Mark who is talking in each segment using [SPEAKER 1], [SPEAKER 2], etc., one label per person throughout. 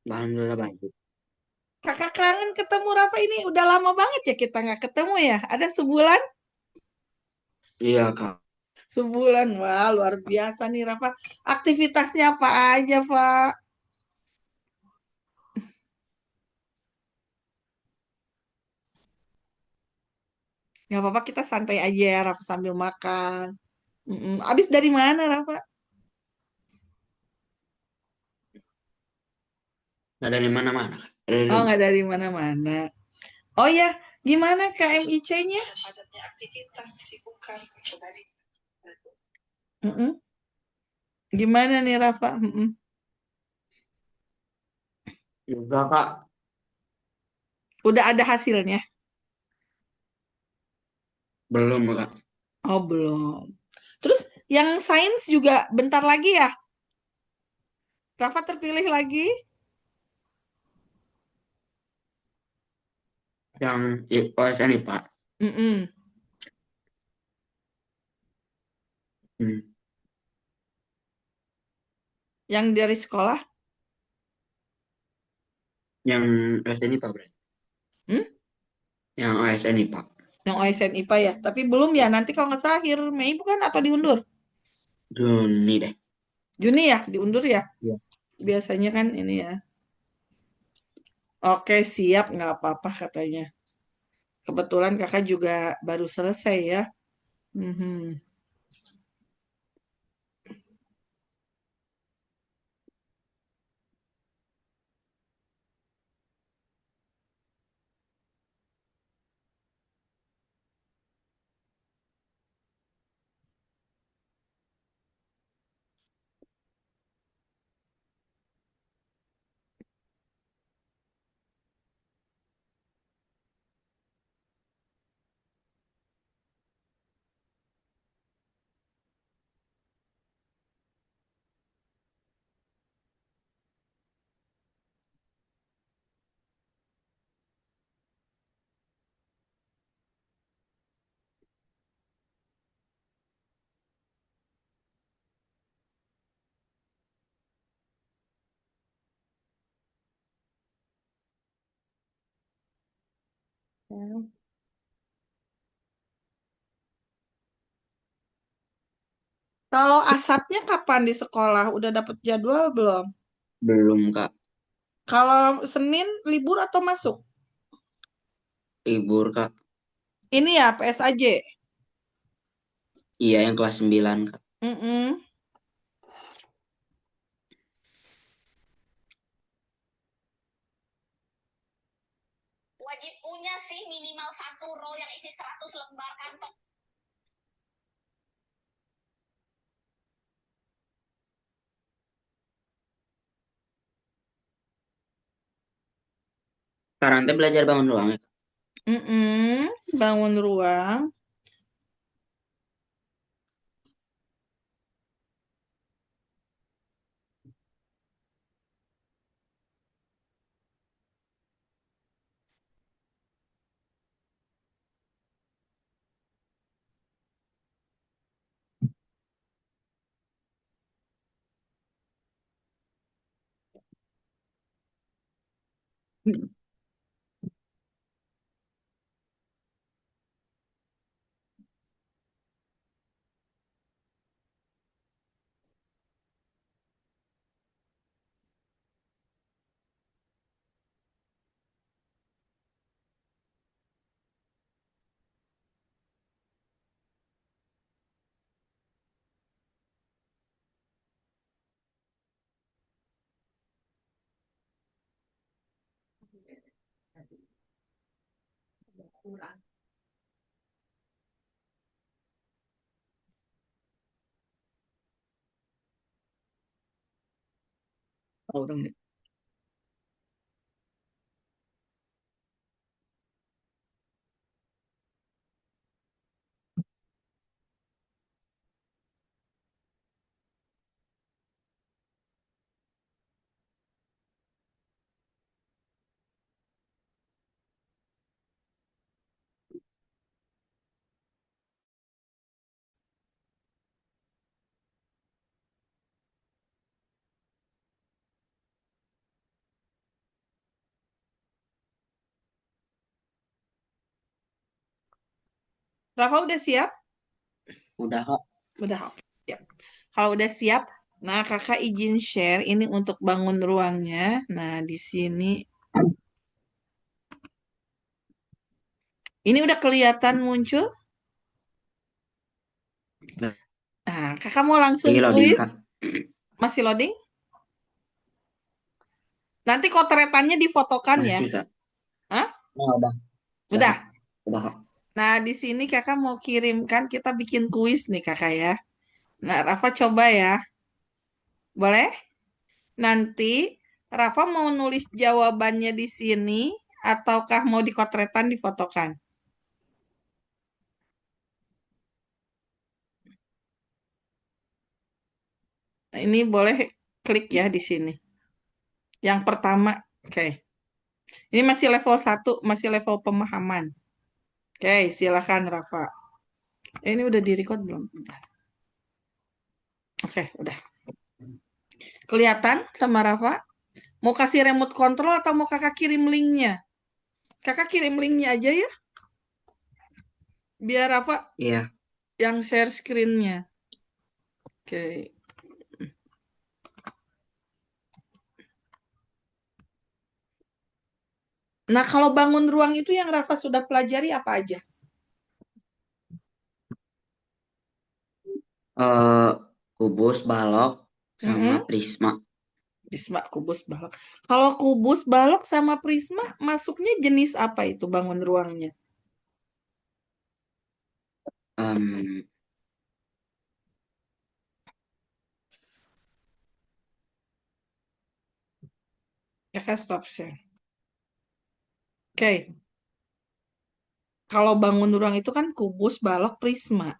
[SPEAKER 1] Alhamdulillah baik.
[SPEAKER 2] Kakak kangen ketemu Rafa ini udah lama banget ya kita nggak ketemu ya. Ada sebulan?
[SPEAKER 1] Iya kak.
[SPEAKER 2] Sebulan. Wah, luar biasa nih Rafa. Aktivitasnya apa aja, Pak? Nggak apa-apa kita santai aja ya Rafa sambil makan. Abis dari mana Rafa?
[SPEAKER 1] Nggak dari mana-mana kak. Dari
[SPEAKER 2] Oh,
[SPEAKER 1] rumah.
[SPEAKER 2] nggak dari mana-mana. Oh ya, gimana KMIC-nya? Padatnya aktivitas kesibukan. Mm-mm. Gimana nih Rafa?
[SPEAKER 1] Juga kak.
[SPEAKER 2] Udah ada hasilnya?
[SPEAKER 1] Belum kak.
[SPEAKER 2] Oh, belum. Terus yang sains juga bentar lagi ya? Rafa terpilih lagi?
[SPEAKER 1] Yang OSN nih pak.
[SPEAKER 2] Mm-mm.
[SPEAKER 1] Hmm.
[SPEAKER 2] Yang dari sekolah?
[SPEAKER 1] Yang OSN nih pak berarti.
[SPEAKER 2] Hmm?
[SPEAKER 1] Yang OSN nih pak.
[SPEAKER 2] Yang OSN IPA ya? Tapi belum ya, nanti kalau nggak salah akhir Mei bukan atau diundur?
[SPEAKER 1] Juni deh.
[SPEAKER 2] Juni ya, diundur ya?
[SPEAKER 1] Iya.
[SPEAKER 2] Biasanya kan ini ya. Oke, siap, nggak apa-apa katanya. Kebetulan kakak juga baru selesai ya. Mhm. Kalau asapnya kapan di sekolah? Udah dapet jadwal belum?
[SPEAKER 1] Belum kak.
[SPEAKER 2] Kalau Senin libur atau masuk?
[SPEAKER 1] Libur kak.
[SPEAKER 2] Ini ya PSAJ.
[SPEAKER 1] Iya yang kelas 9 kak.
[SPEAKER 2] Mm-mm. Wajib punya sih minimal satu roll yang isi 100 lembar kantong.
[SPEAKER 1] Sekarang teh belajar bangun doang ya kak.
[SPEAKER 2] Mm-mm. Bangun ruang. Orang. Rafa udah siap?
[SPEAKER 1] Udah kak.
[SPEAKER 2] Udah, oke. Siap. Kalau udah siap, nah kakak izin share ini untuk bangun ruangnya. Nah, di sini ini udah kelihatan muncul. Nah, kakak mau langsung
[SPEAKER 1] Lagi loading
[SPEAKER 2] kuis?
[SPEAKER 1] kak.
[SPEAKER 2] Masih loading? Nanti koteretannya difotokan ya.
[SPEAKER 1] Masih kak.
[SPEAKER 2] Hah?
[SPEAKER 1] Oh, udah kak.
[SPEAKER 2] Udah.
[SPEAKER 1] Udah kak.
[SPEAKER 2] Nah, di sini kakak mau kirimkan, kita bikin kuis nih kakak ya. Nah, Rafa coba ya. Boleh? Nanti Rafa mau nulis jawabannya di sini ataukah mau di koteretan difotokan? Nah, ini boleh klik ya di sini. Yang pertama, oke. Ini masih level 1, masih level pemahaman. Oke, silakan Rafa. Ini udah di-record belum? Bentar. Oke, udah. Kelihatan sama Rafa? Mau kasih remote control atau mau kakak kirim linknya? Kakak kirim linknya aja ya, biar Rafa
[SPEAKER 1] Iya.
[SPEAKER 2] yang share screen-nya. Oke. Nah, kalau bangun ruang itu yang Rafa sudah pelajari apa aja?
[SPEAKER 1] eh Kubus, balok, sama
[SPEAKER 2] Mm-mm.
[SPEAKER 1] prisma.
[SPEAKER 2] Prisma, kubus, balok. Kalau kubus, balok, sama prisma, masuknya jenis apa itu bangun ruangnya?
[SPEAKER 1] Em,
[SPEAKER 2] Kakak stop share. Oke. Kalau bangun ruang itu kan kubus, balok, prisma.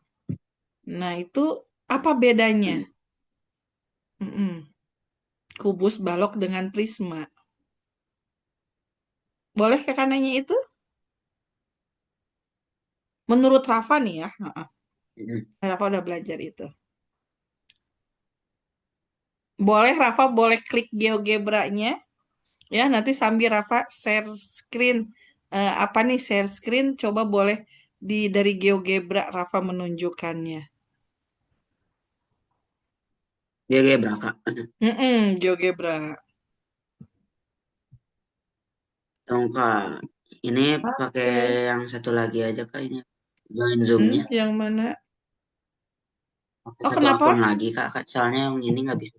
[SPEAKER 2] Nah, itu apa bedanya?
[SPEAKER 1] mm,
[SPEAKER 2] Mm-mm. Kubus, balok dengan prisma. Boleh kakak nanya itu? Menurut Rafa nih ya. Heeh.
[SPEAKER 1] mm.
[SPEAKER 2] Rafa udah belajar itu. Boleh Rafa boleh klik GeoGebra-nya ya, nanti sambil Rafa share screen. Apa nih share screen? Coba boleh dari GeoGebra Rafa menunjukkannya.
[SPEAKER 1] Dia kayak berangkat.
[SPEAKER 2] GeoGebra.
[SPEAKER 1] Dong kak. Ini pakai
[SPEAKER 2] Oke.
[SPEAKER 1] yang satu lagi aja kak ini. Join zoomnya.
[SPEAKER 2] Yang mana?
[SPEAKER 1] Pakai
[SPEAKER 2] Oh,
[SPEAKER 1] satu akun
[SPEAKER 2] kenapa?
[SPEAKER 1] lagi kak. Soalnya yang ini nggak bisa.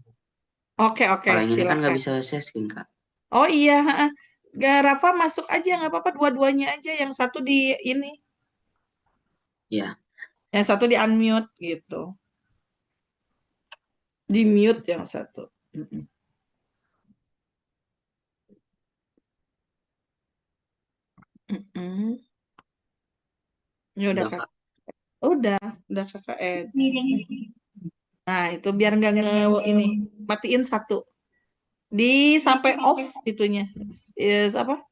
[SPEAKER 2] Oke, oke,
[SPEAKER 1] Kalau yang ini kan nggak
[SPEAKER 2] silakan.
[SPEAKER 1] bisa setting kak.
[SPEAKER 2] Oh iya, heeh. Gak, Rafa masuk aja, nggak apa-apa. Dua-duanya aja. Yang satu di ini,
[SPEAKER 1] Ya.
[SPEAKER 2] yang satu di unmute gitu. Di mute yang satu. Mm-mm. Mm-mm. Ya udah
[SPEAKER 1] Udah
[SPEAKER 2] kak.
[SPEAKER 1] kak.
[SPEAKER 2] Udah, udah kakak add. Nah, itu biar nggak ini. Matiin satu. Di sampai off itunya. Apa?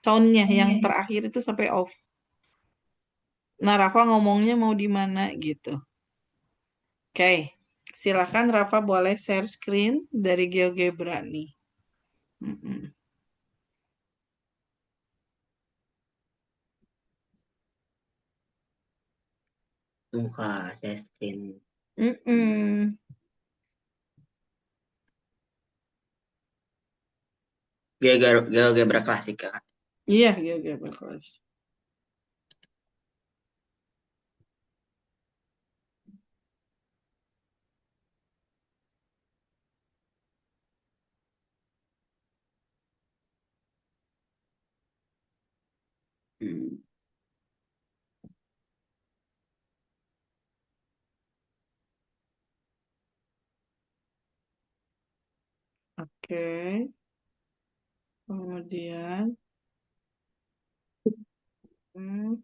[SPEAKER 2] Soundnya yang terakhir itu sampai off. Nah, Rafa ngomongnya mau di mana gitu. Oke. Silakan Rafa boleh share screen dari GeoGebra nih. Mm-mm.
[SPEAKER 1] Muka setting.
[SPEAKER 2] Mm-mm.
[SPEAKER 1] GeoGebra klasik kak.
[SPEAKER 2] Iya, GeoGebra kelas.
[SPEAKER 1] Hmm.
[SPEAKER 2] Oke. Kemudian, hmm,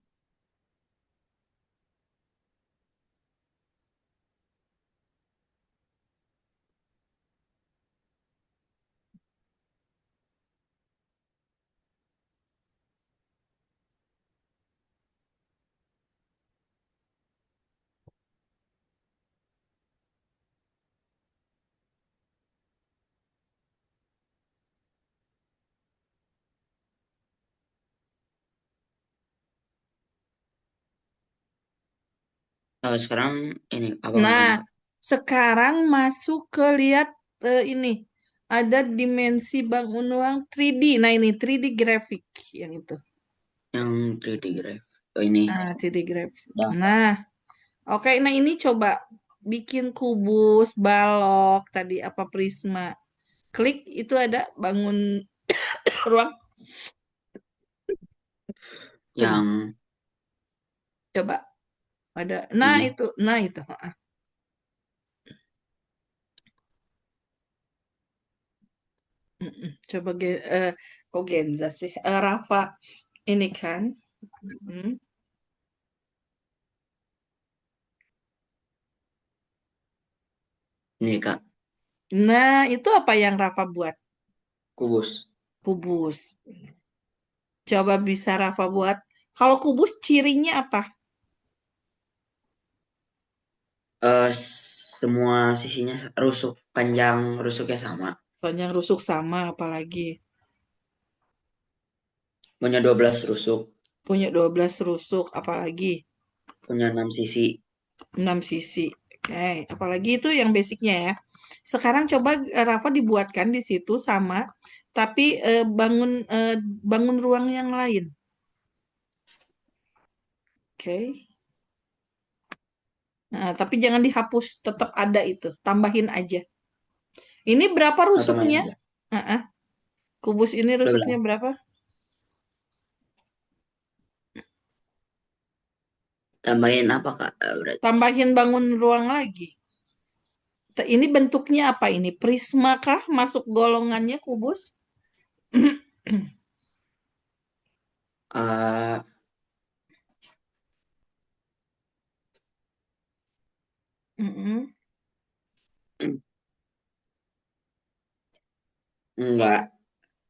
[SPEAKER 1] Sekarang ini apa
[SPEAKER 2] Nah,
[SPEAKER 1] mulainya, Kak?
[SPEAKER 2] sekarang masuk ke lihat ini. Ada dimensi bangun uang 3D. Nah, ini 3D graphic yang itu.
[SPEAKER 1] Yang 3D Graph. Oh ini.
[SPEAKER 2] Nah, 3D graphic.
[SPEAKER 1] Udah.
[SPEAKER 2] Nah, oke. Nah, ini coba bikin kubus, balok, tadi apa prisma. Klik itu ada bangun ruang.
[SPEAKER 1] Yang
[SPEAKER 2] Coba ada. Nah,
[SPEAKER 1] ini.
[SPEAKER 2] itu. Nah, itu. Mm-mm. Coba kok Genza sih? Rafa ini kan. Mm.
[SPEAKER 1] Ini, Kak.
[SPEAKER 2] Nah, itu apa yang Rafa buat?
[SPEAKER 1] Kubus.
[SPEAKER 2] Kubus. Coba bisa Rafa buat. Kalau kubus cirinya apa?
[SPEAKER 1] Semua sisinya rusuk. Panjang rusuknya sama.
[SPEAKER 2] Panjang rusuk sama apalagi.
[SPEAKER 1] Punya 12 rusuk.
[SPEAKER 2] Punya 12 rusuk apalagi.
[SPEAKER 1] Punya 6 sisi.
[SPEAKER 2] 6 sisi. Oke, apalagi itu yang basicnya ya. Sekarang coba Rafa dibuatkan di situ sama, tapi bangun ruang yang lain. Oke. Nah, tapi jangan dihapus, tetap ada itu. Tambahin aja. Ini berapa
[SPEAKER 1] Atau main
[SPEAKER 2] rusuknya?
[SPEAKER 1] aja.
[SPEAKER 2] Ah, ah. Kubus ini rusuknya
[SPEAKER 1] 12.
[SPEAKER 2] berapa?
[SPEAKER 1] Tambahin apa, Kak? Berarti.
[SPEAKER 2] Tambahin bangun ruang lagi. Ini bentuknya apa ini? Prisma kah? Masuk golongannya kubus?
[SPEAKER 1] eh
[SPEAKER 2] Mm-mm.
[SPEAKER 1] enggak.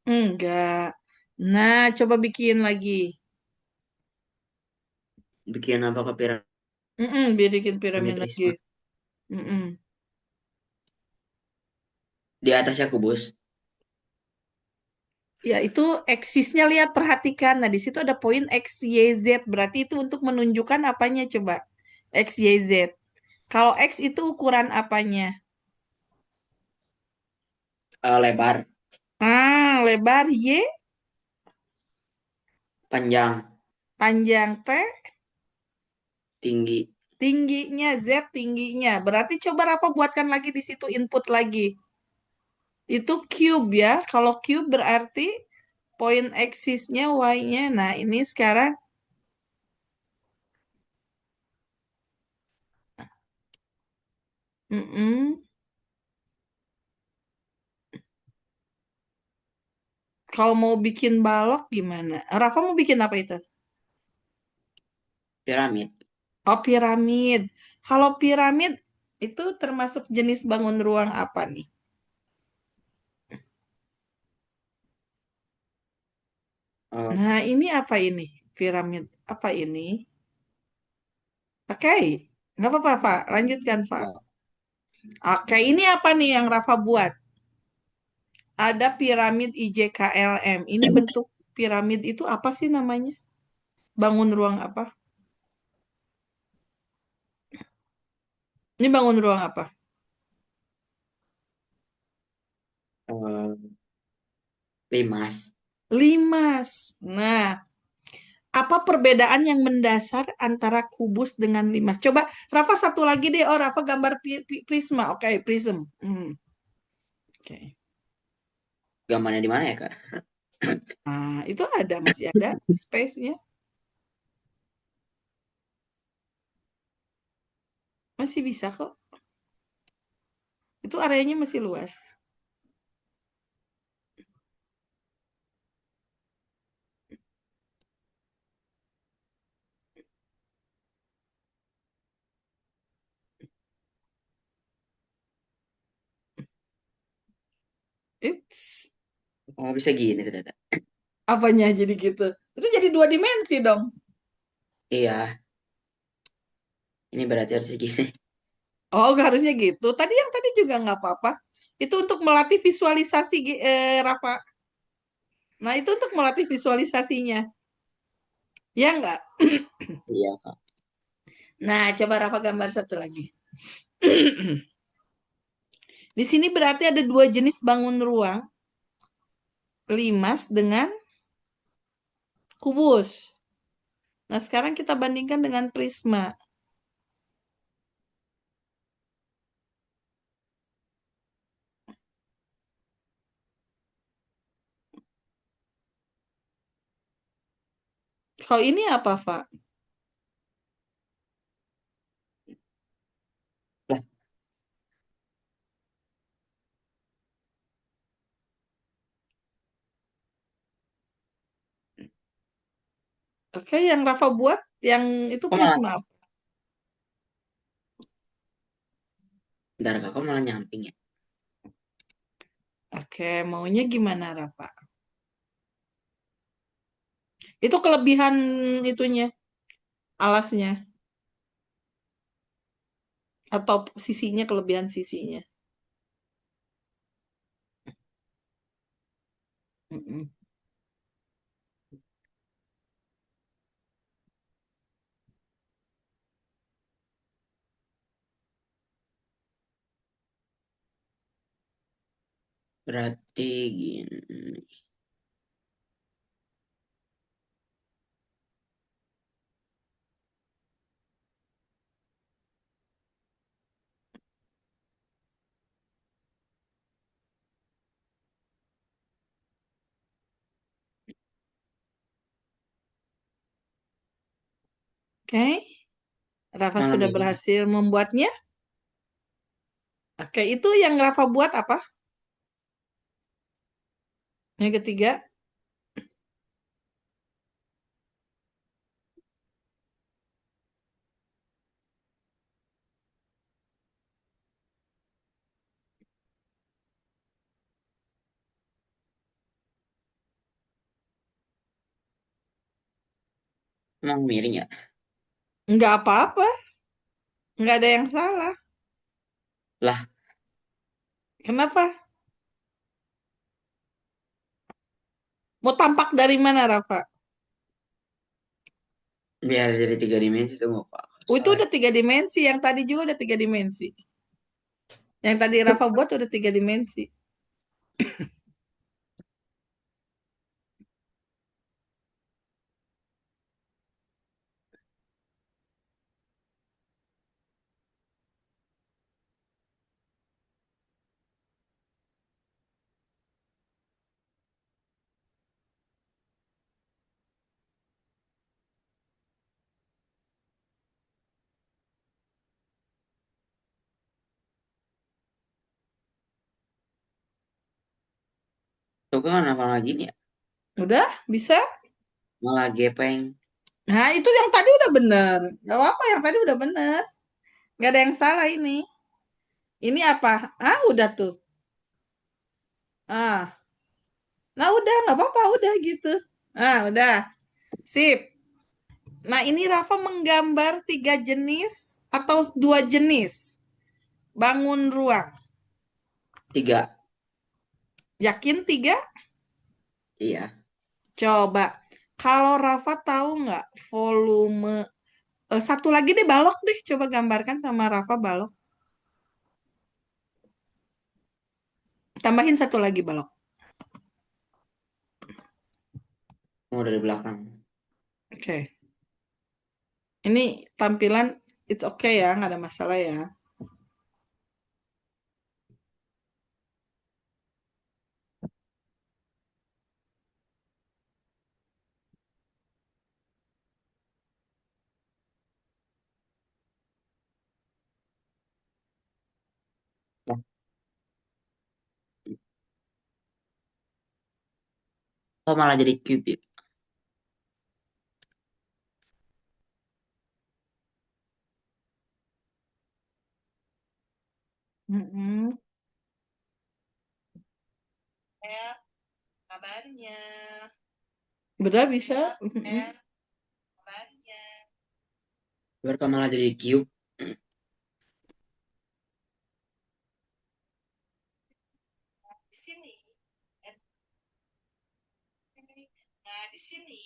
[SPEAKER 2] Enggak. Nah, coba bikin lagi.
[SPEAKER 1] Bikin apa ke
[SPEAKER 2] Bikin piramid
[SPEAKER 1] piramid
[SPEAKER 2] lagi.
[SPEAKER 1] Risma?
[SPEAKER 2] Mm-mm.
[SPEAKER 1] Di atasnya kubus.
[SPEAKER 2] Ya, itu eksisnya lihat perhatikan. Nah, di situ ada poin X, Y, Z. Berarti itu untuk menunjukkan apanya coba? X, Y, Z. Kalau X itu ukuran apanya?
[SPEAKER 1] Lebar.
[SPEAKER 2] Lebar Y,
[SPEAKER 1] Panjang.
[SPEAKER 2] panjang T,
[SPEAKER 1] Tinggi.
[SPEAKER 2] tingginya Z, tingginya. Berarti coba Rafa buatkan lagi di situ input lagi. Itu cube ya. Kalau cube berarti poin eksisnya Y-nya. Nah, ini sekarang mm-mm. Kalau mau bikin balok gimana? Rafa mau bikin apa itu?
[SPEAKER 1] Piramid.
[SPEAKER 2] Oh, piramid. Kalau piramid itu termasuk jenis bangun ruang apa nih?
[SPEAKER 1] Eh,
[SPEAKER 2] Nah, ini apa ini? Piramid. Apa ini? Oke. Nggak apa-apa, Pak. Lanjutkan, Pak.
[SPEAKER 1] enggak.
[SPEAKER 2] Oke, ini apa nih yang Rafa buat? Ada piramid IJKLM. Ini bentuk piramid itu apa sih namanya? Bangun ruang apa? Ini bangun ruang apa?
[SPEAKER 1] Eh, Limas.
[SPEAKER 2] Limas. Nah, apa perbedaan yang mendasar antara kubus dengan limas? Coba Rafa satu lagi deh. Oh, Rafa gambar prisma. Oke, prism. Oke.
[SPEAKER 1] Gambarnya di mana ya, Kak?
[SPEAKER 2] Nah, itu ada, masih ada space-nya. Masih bisa kok. Itu areanya masih luas. It's
[SPEAKER 1] Oh, bisa gini ternyata.
[SPEAKER 2] apanya jadi gitu? Itu jadi dua dimensi dong.
[SPEAKER 1] Iya, ini berarti harus segini.
[SPEAKER 2] Oh, nggak harusnya gitu. Tadi yang tadi juga nggak apa-apa. Itu untuk melatih visualisasi, Rafa. Nah, itu untuk melatih visualisasinya. Ya nggak?
[SPEAKER 1] Iya, Kak.
[SPEAKER 2] Nah, coba Rafa gambar satu lagi. Di sini berarti ada dua jenis bangun ruang, limas dengan kubus. Nah, sekarang kita bandingkan dengan prisma. Kalau ini apa, Pak?
[SPEAKER 1] Lah,
[SPEAKER 2] Oke, yang Rafa buat, yang itu
[SPEAKER 1] kok malah,
[SPEAKER 2] prisma.
[SPEAKER 1] bentar kakak malah nyamping ya.
[SPEAKER 2] Oke, maunya gimana, Rafa? Itu kelebihan itunya, alasnya. Atau sisinya, kelebihan sisinya. Mm-mm.
[SPEAKER 1] Berarti gini.
[SPEAKER 2] Oke, Rafa
[SPEAKER 1] Malah
[SPEAKER 2] sudah
[SPEAKER 1] mirip.
[SPEAKER 2] berhasil membuatnya. Oke, itu yang Rafa buat apa? Yang ketiga,
[SPEAKER 1] Emang miring ya?
[SPEAKER 2] nggak apa-apa, nggak ada yang salah.
[SPEAKER 1] Lah,
[SPEAKER 2] Kenapa? Mau tampak dari mana, Rafa?
[SPEAKER 1] biar jadi 3 dimensi tuh nggak apa.
[SPEAKER 2] Oh, itu
[SPEAKER 1] Salah.
[SPEAKER 2] udah 3 dimensi. Yang tadi juga udah 3 dimensi. Yang tadi Rafa buat udah 3 dimensi.
[SPEAKER 1] Tuh kan apa lagi nih ya?
[SPEAKER 2] Udah, bisa?
[SPEAKER 1] Malah gepeng.
[SPEAKER 2] Nah, itu yang tadi udah bener. Gak apa-apa, yang tadi udah bener. Gak ada yang salah ini. Ini apa? Ah, udah tuh. Ah, nah udah, nggak apa-apa, udah gitu. Ah, udah. Sip. Nah, ini Rafa menggambar 3 jenis atau 2 jenis bangun ruang.
[SPEAKER 1] 3.
[SPEAKER 2] Yakin 3?
[SPEAKER 1] Iya.
[SPEAKER 2] Coba. Kalau Rafa tahu nggak volume satu lagi deh balok deh. Coba gambarkan sama Rafa balok. Tambahin satu lagi balok.
[SPEAKER 1] Mau dari belakang.
[SPEAKER 2] Oke. Ini tampilan it's okay ya, nggak ada masalah ya.
[SPEAKER 1] Lah, kok malah jadi cube ya?
[SPEAKER 2] Mm-mm. Ya, kabarnya. Benar bisa? Mm-mm. Kabarnya.
[SPEAKER 1] Biar kok malah jadi cube.
[SPEAKER 2] Di sini. Nah, di sini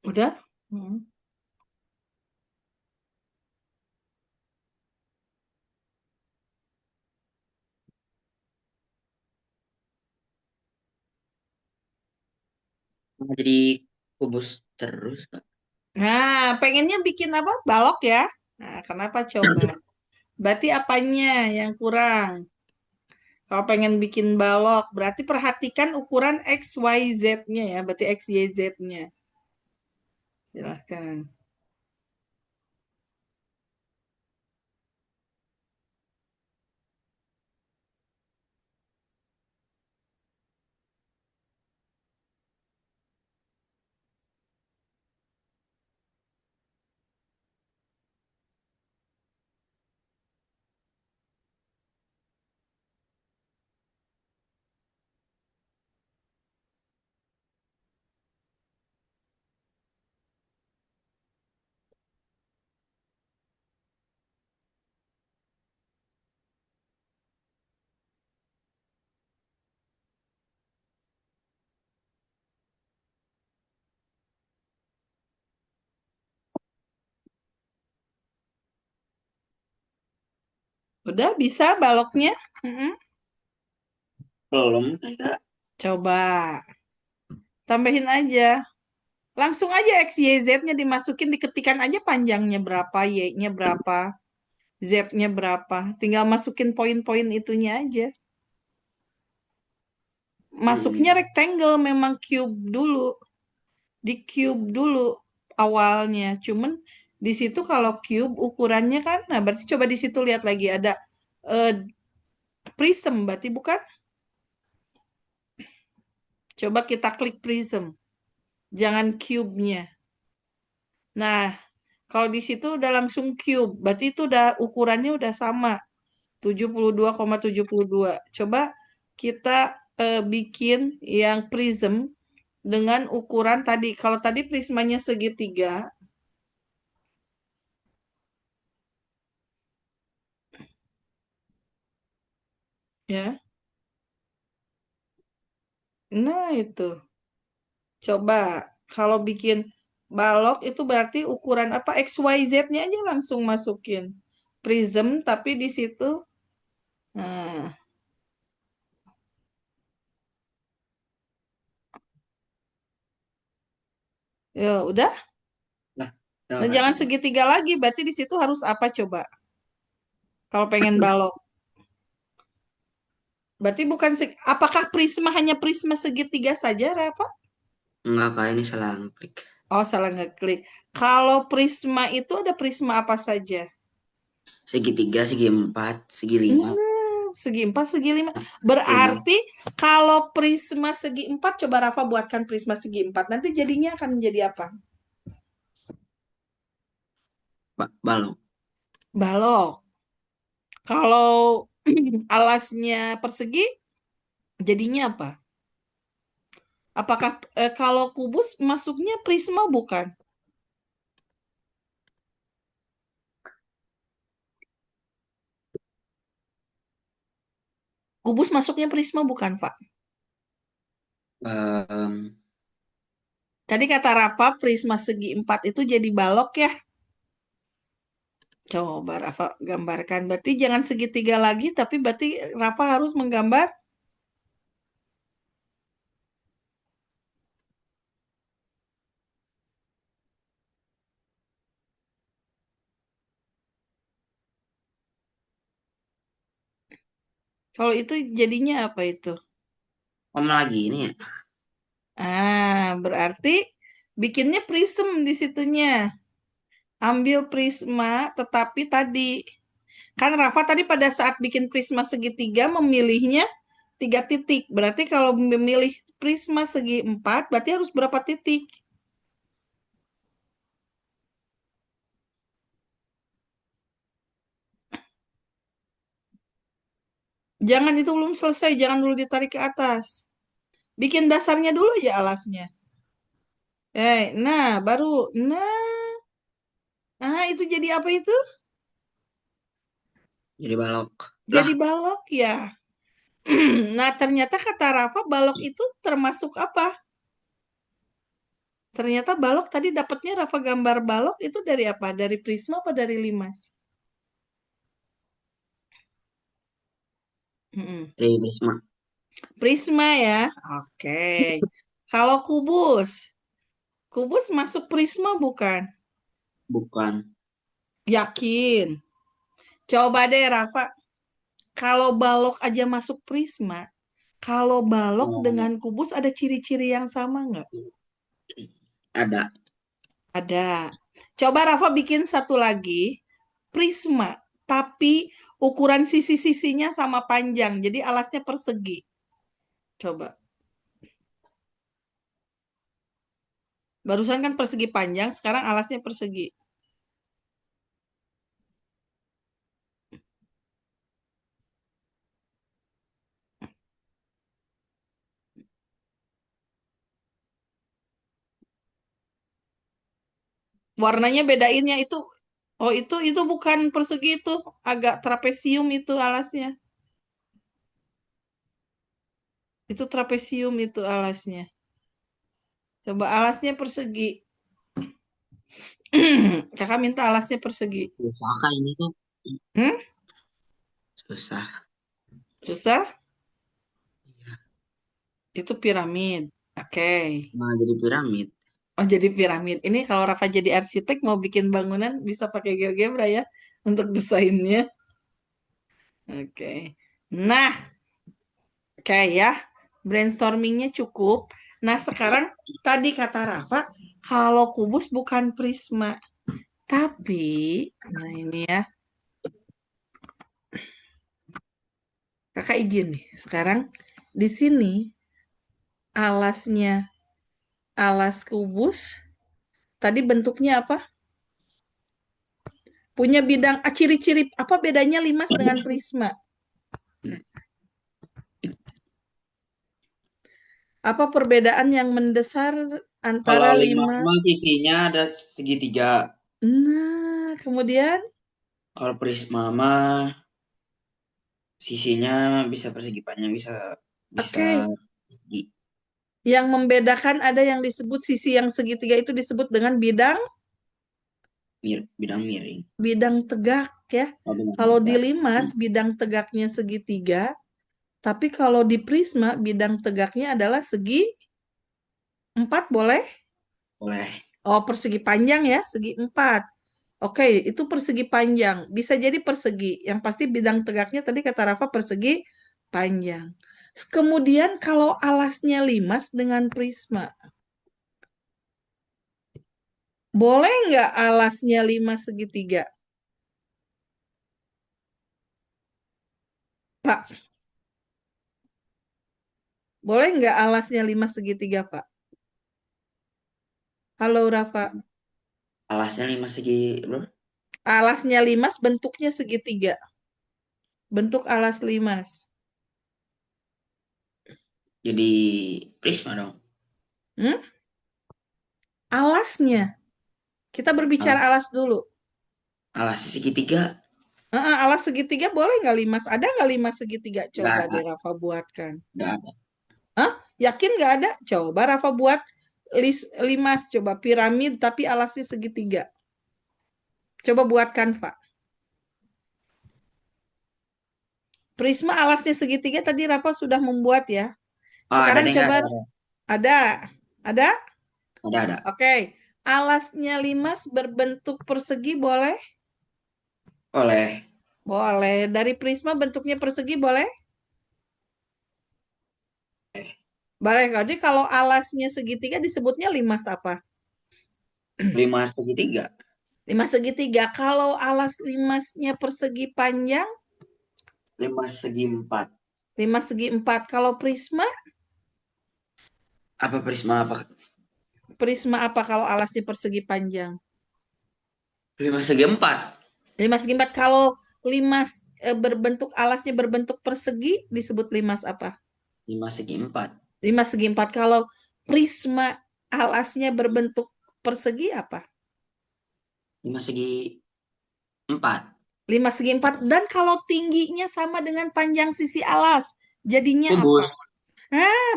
[SPEAKER 2] Udah? Hmm.
[SPEAKER 1] Jadi kubus terus, Kak.
[SPEAKER 2] Nah, pengennya bikin apa? Balok ya? Nah, kenapa coba? Berarti apanya yang kurang? Kalau pengen bikin balok, berarti perhatikan ukuran X, Y, Z-nya ya. Berarti X, Y, Z-nya. Silahkan. Udah bisa baloknya? Mm-mm.
[SPEAKER 1] Belum, Kak.
[SPEAKER 2] Coba. Tambahin aja. Langsung aja X, Y, Z-nya dimasukin, diketikan aja panjangnya berapa, Y-nya berapa, Z-nya berapa. Tinggal masukin poin-poin itunya aja. Masuknya
[SPEAKER 1] Mm-mm.
[SPEAKER 2] rectangle, memang cube dulu. Di cube dulu awalnya. Cuman di situ kalau cube ukurannya kan, nah berarti coba di situ lihat lagi ada eh, prism, berarti bukan? Coba kita klik prism, jangan cube-nya. Nah, kalau di situ udah langsung cube, berarti itu udah ukurannya udah sama, 72,72. Coba kita bikin yang prism dengan ukuran tadi. Kalau tadi prismanya segitiga, ya. Nah, itu. Coba kalau bikin balok itu berarti ukuran apa? X, Y, Z-nya aja langsung masukin. Prism tapi di situ. Nah, ya udah.
[SPEAKER 1] Nah,
[SPEAKER 2] Nah,
[SPEAKER 1] jangan
[SPEAKER 2] jangan
[SPEAKER 1] coba.
[SPEAKER 2] segitiga lagi. Berarti di situ harus apa coba? Kalau pengen balok. Berarti bukan apakah prisma hanya prisma segitiga saja, Rafa?
[SPEAKER 1] Enggak, Kak, ini salah klik.
[SPEAKER 2] Oh, salah ngeklik. Kalau prisma itu ada prisma apa saja?
[SPEAKER 1] Segitiga, segi empat, segi lima.
[SPEAKER 2] Segi empat, segi lima.
[SPEAKER 1] Lima.
[SPEAKER 2] Berarti kalau prisma segi empat, coba Rafa buatkan prisma segi empat. Nanti jadinya akan menjadi apa?
[SPEAKER 1] Balok.
[SPEAKER 2] Balok. Kalau alasnya persegi, jadinya apa? Apakah kalau kubus masuknya prisma bukan? Kubus masuknya prisma bukan, Pak?
[SPEAKER 1] Em,
[SPEAKER 2] Tadi kata Rafa, prisma segi empat itu jadi balok ya? Coba Rafa gambarkan. Berarti jangan segitiga lagi, tapi berarti Rafa harus menggambar. Kalau itu jadinya apa itu?
[SPEAKER 1] Om lagi ini ya.
[SPEAKER 2] Berarti bikinnya prism di situnya. Ambil prisma, tetapi tadi kan Rafa tadi pada saat bikin prisma segitiga memilihnya 3 titik. Berarti kalau memilih prisma segi empat, berarti harus berapa titik? Jangan itu belum selesai, jangan dulu ditarik ke atas. Bikin dasarnya dulu ya alasnya. Baru, nah, itu jadi apa itu?
[SPEAKER 1] Jadi balok.
[SPEAKER 2] Jadi
[SPEAKER 1] Lah,
[SPEAKER 2] balok ya. Nah, ternyata kata Rafa balok itu termasuk apa? Ternyata balok tadi dapatnya Rafa gambar balok itu dari apa? Dari prisma apa dari limas? Mm-mm.
[SPEAKER 1] Dari Prisma.
[SPEAKER 2] Prisma ya. Oke. Kalau kubus, kubus masuk prisma bukan?
[SPEAKER 1] Bukan.
[SPEAKER 2] Yakin. Coba deh Rafa, kalau balok aja masuk prisma, kalau balok
[SPEAKER 1] Oh,
[SPEAKER 2] dengan kubus ada ciri-ciri yang sama nggak?
[SPEAKER 1] ada.
[SPEAKER 2] Ada. Coba Rafa bikin satu lagi, prisma, tapi ukuran sisi-sisinya sama panjang, jadi alasnya persegi. Coba. Barusan kan persegi panjang, sekarang alasnya persegi. Warnanya bedainnya itu. Oh, itu bukan persegi itu, agak trapesium itu alasnya. Itu trapesium itu alasnya. Coba alasnya persegi. Kakak minta alasnya persegi.
[SPEAKER 1] Susah kan ini tuh.
[SPEAKER 2] Hmm?
[SPEAKER 1] Susah.
[SPEAKER 2] Susah? Itu piramid. Oke.
[SPEAKER 1] Nah, jadi piramid.
[SPEAKER 2] Oh, jadi piramid. Ini kalau Rafa jadi arsitek mau bikin bangunan bisa pakai GeoGebra ya untuk desainnya. Oke. Nah, oke ya. Brainstormingnya cukup. Nah, sekarang tadi kata Rafa, kalau kubus bukan prisma. Tapi, nah ini ya, kakak izin nih. Sekarang di sini alasnya, alas kubus, tadi bentuknya apa? Punya bidang, ciri-ciri apa bedanya limas dengan prisma? Apa perbedaan yang mendasar antara
[SPEAKER 1] Kalau limas
[SPEAKER 2] limas?
[SPEAKER 1] mah sisinya ada segitiga.
[SPEAKER 2] Nah, kemudian,
[SPEAKER 1] Kalau Prisma mah sisinya bisa persegi panjang, bisa bisa
[SPEAKER 2] oke,
[SPEAKER 1] persegi.
[SPEAKER 2] yang membedakan ada yang disebut sisi yang segitiga itu disebut dengan bidang
[SPEAKER 1] Bidang miring.
[SPEAKER 2] bidang tegak ya.
[SPEAKER 1] Oh, bidang
[SPEAKER 2] Kalau di
[SPEAKER 1] tegak.
[SPEAKER 2] limas bidang tegaknya segitiga, tapi kalau di prisma bidang tegaknya adalah segi empat boleh?
[SPEAKER 1] Boleh.
[SPEAKER 2] Oh, persegi panjang ya, segi empat. Oke, itu persegi panjang. Bisa jadi persegi. Yang pasti bidang tegaknya tadi kata Rafa persegi panjang. Kemudian kalau alasnya limas dengan prisma, boleh nggak alasnya limas segitiga? Pak, boleh nggak alasnya limas segitiga, Pak? Halo, Rafa.
[SPEAKER 1] Alasnya 5 segi, bro.
[SPEAKER 2] Alasnya limas bentuknya segitiga. Bentuk alas limas.
[SPEAKER 1] Jadi Prisma dong.
[SPEAKER 2] Hmm? Alasnya. Kita berbicara
[SPEAKER 1] Alas,
[SPEAKER 2] alas dulu.
[SPEAKER 1] alasnya segitiga.
[SPEAKER 2] Alas segitiga boleh nggak limas? Ada nggak limas segitiga?
[SPEAKER 1] Nggak
[SPEAKER 2] Coba
[SPEAKER 1] ada.
[SPEAKER 2] deh Rafa buatkan.
[SPEAKER 1] Nggak ada.
[SPEAKER 2] Hah? Yakin nggak ada? Coba Rafa buat limas. Coba piramid tapi alasnya segitiga. Coba buatkan, Pak. Prisma alasnya segitiga tadi Rafa sudah membuat ya.
[SPEAKER 1] Oh, ada
[SPEAKER 2] Sekarang
[SPEAKER 1] deh, nggak
[SPEAKER 2] coba
[SPEAKER 1] ada.
[SPEAKER 2] ada. Ada?
[SPEAKER 1] Ada.
[SPEAKER 2] Oke. Alasnya limas berbentuk persegi boleh?
[SPEAKER 1] Oleh.
[SPEAKER 2] Boleh. Dari prisma bentuknya persegi boleh? Boleh. Jadi kalau alasnya segitiga disebutnya limas apa?
[SPEAKER 1] 5 segitiga.
[SPEAKER 2] Limas segitiga. Kalau alas limasnya persegi panjang,
[SPEAKER 1] 5 segi 4.
[SPEAKER 2] limas segi empat. Kalau prisma,
[SPEAKER 1] Apa Prisma apa?
[SPEAKER 2] prisma apa kalau alasnya persegi panjang?
[SPEAKER 1] 5 segi 4.
[SPEAKER 2] Limas segi empat. Kalau limas berbentuk alasnya berbentuk persegi disebut limas apa?
[SPEAKER 1] 5 segi 4.
[SPEAKER 2] Limas segi empat. Kalau prisma alasnya berbentuk persegi apa?
[SPEAKER 1] 5 segi 4.
[SPEAKER 2] Limas segi empat. Dan kalau tingginya sama dengan panjang sisi alas, jadinya apa?
[SPEAKER 1] Kubus.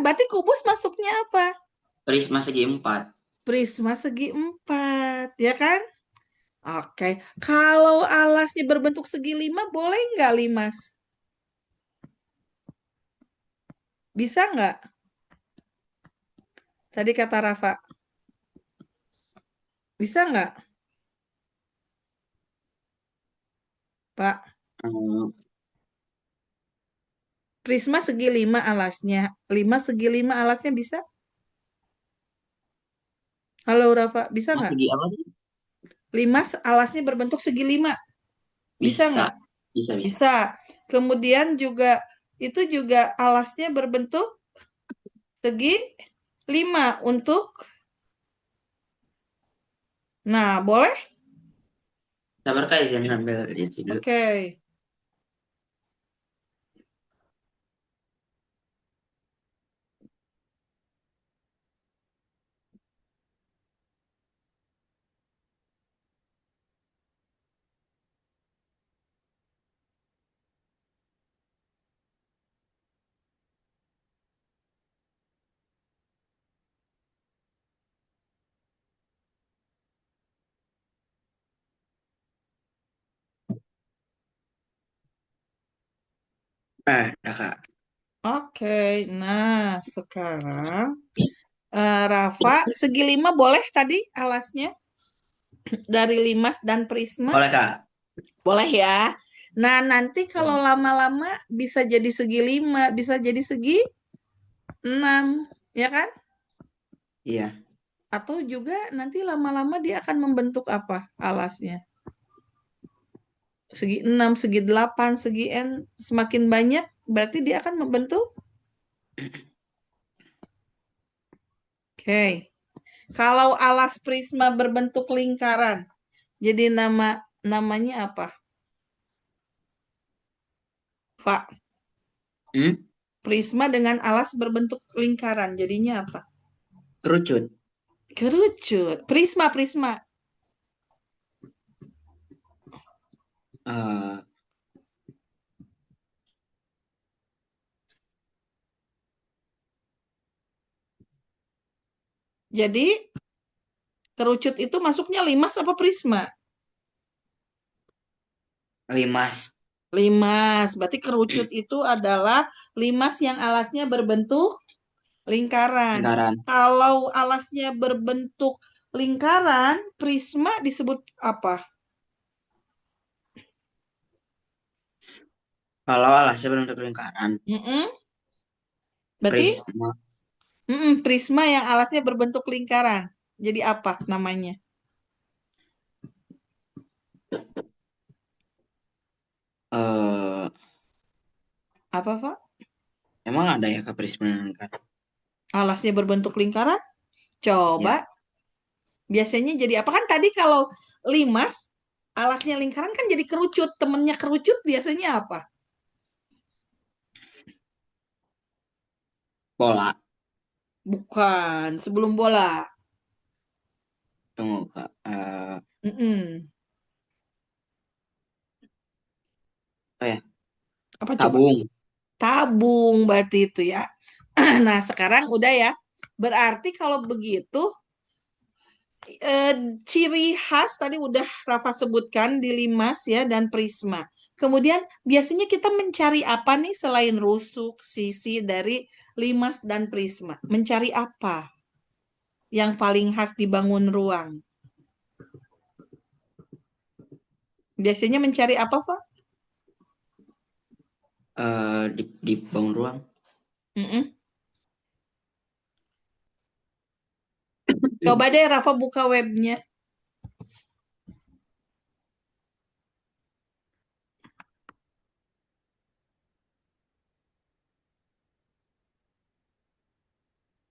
[SPEAKER 2] Berarti kubus masuknya apa?
[SPEAKER 1] Prisma segi 4.
[SPEAKER 2] Prisma segi 4, ya kan? Oke. Kalau alasnya berbentuk segi 5, boleh nggak, Limas? Bisa nggak? Tadi kata Rafa. Bisa nggak, Pak?
[SPEAKER 1] Eh,
[SPEAKER 2] Prisma segi 5 alasnya. 5 segi 5 alasnya bisa? Halo, Rafa. Bisa nggak?
[SPEAKER 1] segi apa sih?
[SPEAKER 2] 5 alasnya berbentuk segi 5. Bisa
[SPEAKER 1] Bisa,
[SPEAKER 2] nggak?
[SPEAKER 1] bisa.
[SPEAKER 2] Bisa. Kemudian juga itu juga alasnya berbentuk segi 5 untuk, nah, boleh?
[SPEAKER 1] Sabar kak, izin ambil itu dulu.
[SPEAKER 2] Oke.
[SPEAKER 1] Udah kak.
[SPEAKER 2] Oke. Nah, sekarang Rafa, segi 5 boleh tadi alasnya dari Limas dan Prisma?
[SPEAKER 1] Boleh kak.
[SPEAKER 2] Boleh ya. Nah, nanti kalau
[SPEAKER 1] Boleh.
[SPEAKER 2] lama-lama bisa jadi segi 5, bisa jadi segi 6, ya kan?
[SPEAKER 1] Iya.
[SPEAKER 2] Atau juga nanti lama-lama dia akan membentuk apa alasnya? Segi 6, segi 8, segi N, semakin banyak berarti dia akan membentuk. Oke. Kalau alas prisma berbentuk lingkaran, jadi namanya apa? Pak,
[SPEAKER 1] Hmm?
[SPEAKER 2] prisma dengan alas berbentuk lingkaran, jadinya apa?
[SPEAKER 1] Kerucut.
[SPEAKER 2] Kerucut. Prisma, prisma.
[SPEAKER 1] Eh,
[SPEAKER 2] Jadi kerucut itu masuknya limas apa prisma?
[SPEAKER 1] Limas.
[SPEAKER 2] Limas. Berarti kerucut itu adalah limas yang alasnya berbentuk lingkaran.
[SPEAKER 1] Lingkaran.
[SPEAKER 2] Kalau alasnya berbentuk lingkaran, prisma disebut apa?
[SPEAKER 1] Kalau alasnya berbentuk lingkaran.
[SPEAKER 2] Mm-mm. Berarti
[SPEAKER 1] Prisma.
[SPEAKER 2] prisma yang alasnya berbentuk lingkaran. Jadi apa namanya?
[SPEAKER 1] Eh,
[SPEAKER 2] Apa, Pak?
[SPEAKER 1] emang ada ya kak prisma yang lingkaran?
[SPEAKER 2] Alasnya berbentuk lingkaran? Coba.
[SPEAKER 1] Ya.
[SPEAKER 2] Biasanya jadi apa? Kan tadi kalau limas, alasnya lingkaran kan jadi kerucut. Temennya kerucut biasanya apa?
[SPEAKER 1] Bola.
[SPEAKER 2] Bukan, sebelum bola.
[SPEAKER 1] Tunggu kak.
[SPEAKER 2] Mm-mm.
[SPEAKER 1] Oh ya.
[SPEAKER 2] Apa coba?
[SPEAKER 1] Tabung.
[SPEAKER 2] Tabung berarti itu ya. Nah, sekarang udah ya. Berarti kalau begitu, eh, ciri khas tadi udah Rafa sebutkan di limas ya dan prisma. Kemudian biasanya kita mencari apa nih selain rusuk, sisi dari limas dan prisma? Mencari apa yang paling khas di bangun ruang? Biasanya mencari apa, Pak?
[SPEAKER 1] Di bangun ruang.
[SPEAKER 2] Mm-mm. Coba deh Rafa buka webnya.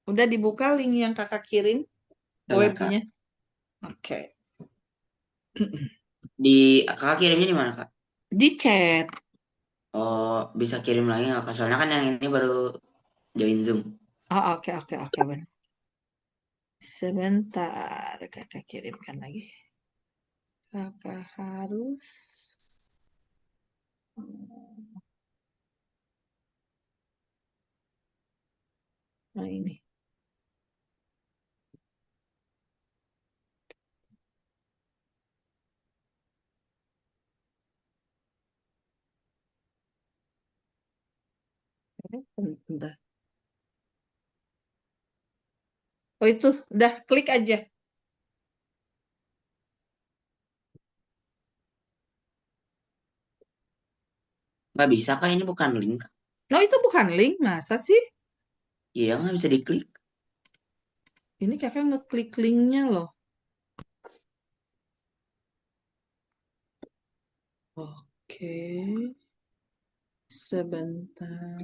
[SPEAKER 2] Udah dibuka link yang kakak kirim
[SPEAKER 1] Sabar kak.
[SPEAKER 2] webnya. Oke.
[SPEAKER 1] Di kakak kirimnya di mana kak?
[SPEAKER 2] Di chat.
[SPEAKER 1] Oh, bisa kirim lagi nggak kak? Soalnya kan yang ini baru join Zoom.
[SPEAKER 2] Oh, oke, oke, oke, benar. Sebentar, kakak kirimkan lagi. Kakak harus. Nah, ini. Bentar. Oh itu, udah klik aja.
[SPEAKER 1] Nggak bisa kan ini bukan link.
[SPEAKER 2] No itu bukan link, masa sih?
[SPEAKER 1] Iya nggak bisa diklik.
[SPEAKER 2] Ini kakak ngeklik linknya loh. Oke, sebentar.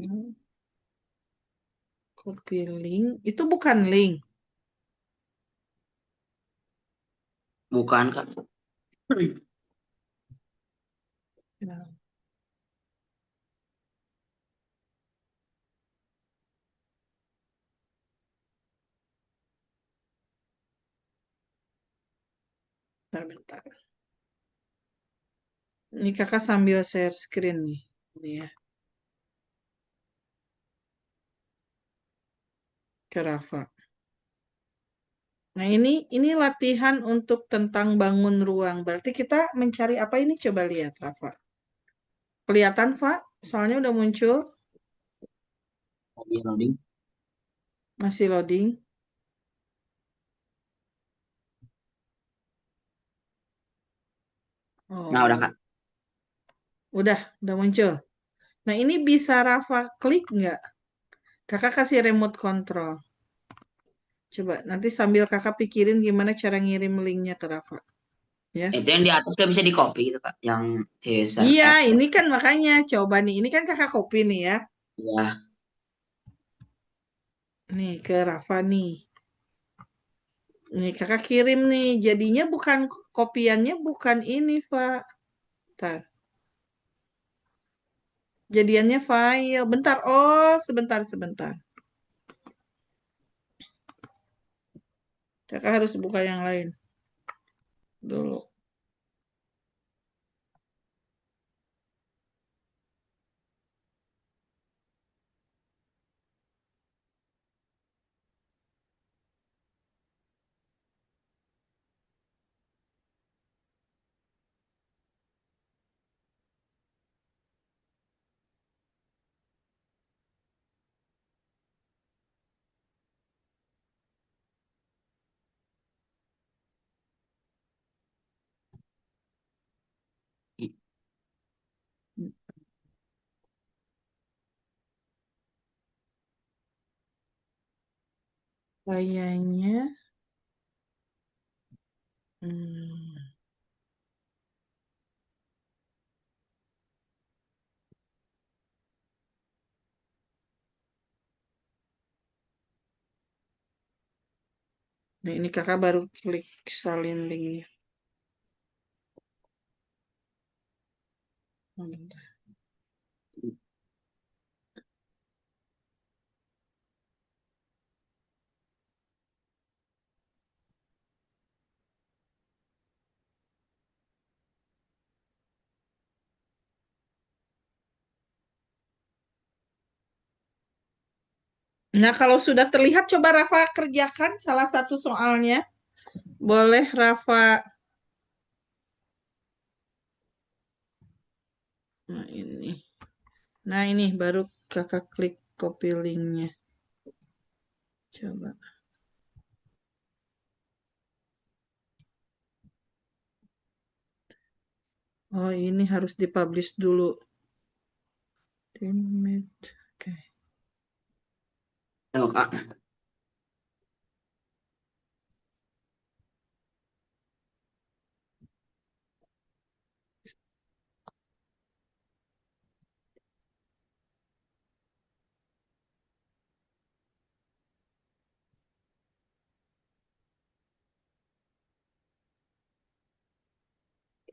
[SPEAKER 2] Copy link. Itu bukan link.
[SPEAKER 1] Bukan kak.
[SPEAKER 2] Ya, bentar, bentar. Ini kakak sambil share screen nih. Ini ya, ke Rafa. Nah, ini latihan untuk tentang bangun ruang. Berarti kita mencari apa ini? Coba lihat, Rafa. Kelihatan, Pak? Soalnya udah muncul.
[SPEAKER 1] Lagi loading.
[SPEAKER 2] Masih loading.
[SPEAKER 1] Nah udah
[SPEAKER 2] Oh,
[SPEAKER 1] kak.
[SPEAKER 2] udah muncul. Nah, ini bisa Rafa klik nggak? Kakak kasih remote control. Coba, nanti sambil kakak pikirin gimana cara ngirim linknya ke Rafa. Ya.
[SPEAKER 1] Itu yang di atasnya bisa di copy gitu kak. Yang user
[SPEAKER 2] Iya,
[SPEAKER 1] app.
[SPEAKER 2] ini kan makanya. Coba nih, ini kan kakak copy nih ya.
[SPEAKER 1] Ya.
[SPEAKER 2] Nih, ke Rafa nih. Nih, kakak kirim nih. Jadinya bukan, kopiannya bukan ini, Pak. Bentar. Jadiannya file. Bentar. Oh, sebentar. Kakak harus buka yang lain dulu. Kayaknya, hmm, nah ini kakak baru klik salin linknya. Oh, bentar. Nah, kalau sudah terlihat, coba Rafa kerjakan salah satu soalnya. Boleh, Rafa. Nah, ini. Nah, ini baru kakak klik copy linknya. Coba. Oh, ini harus dipublish dulu. Teammate. Oke.
[SPEAKER 1] Tuh, kak.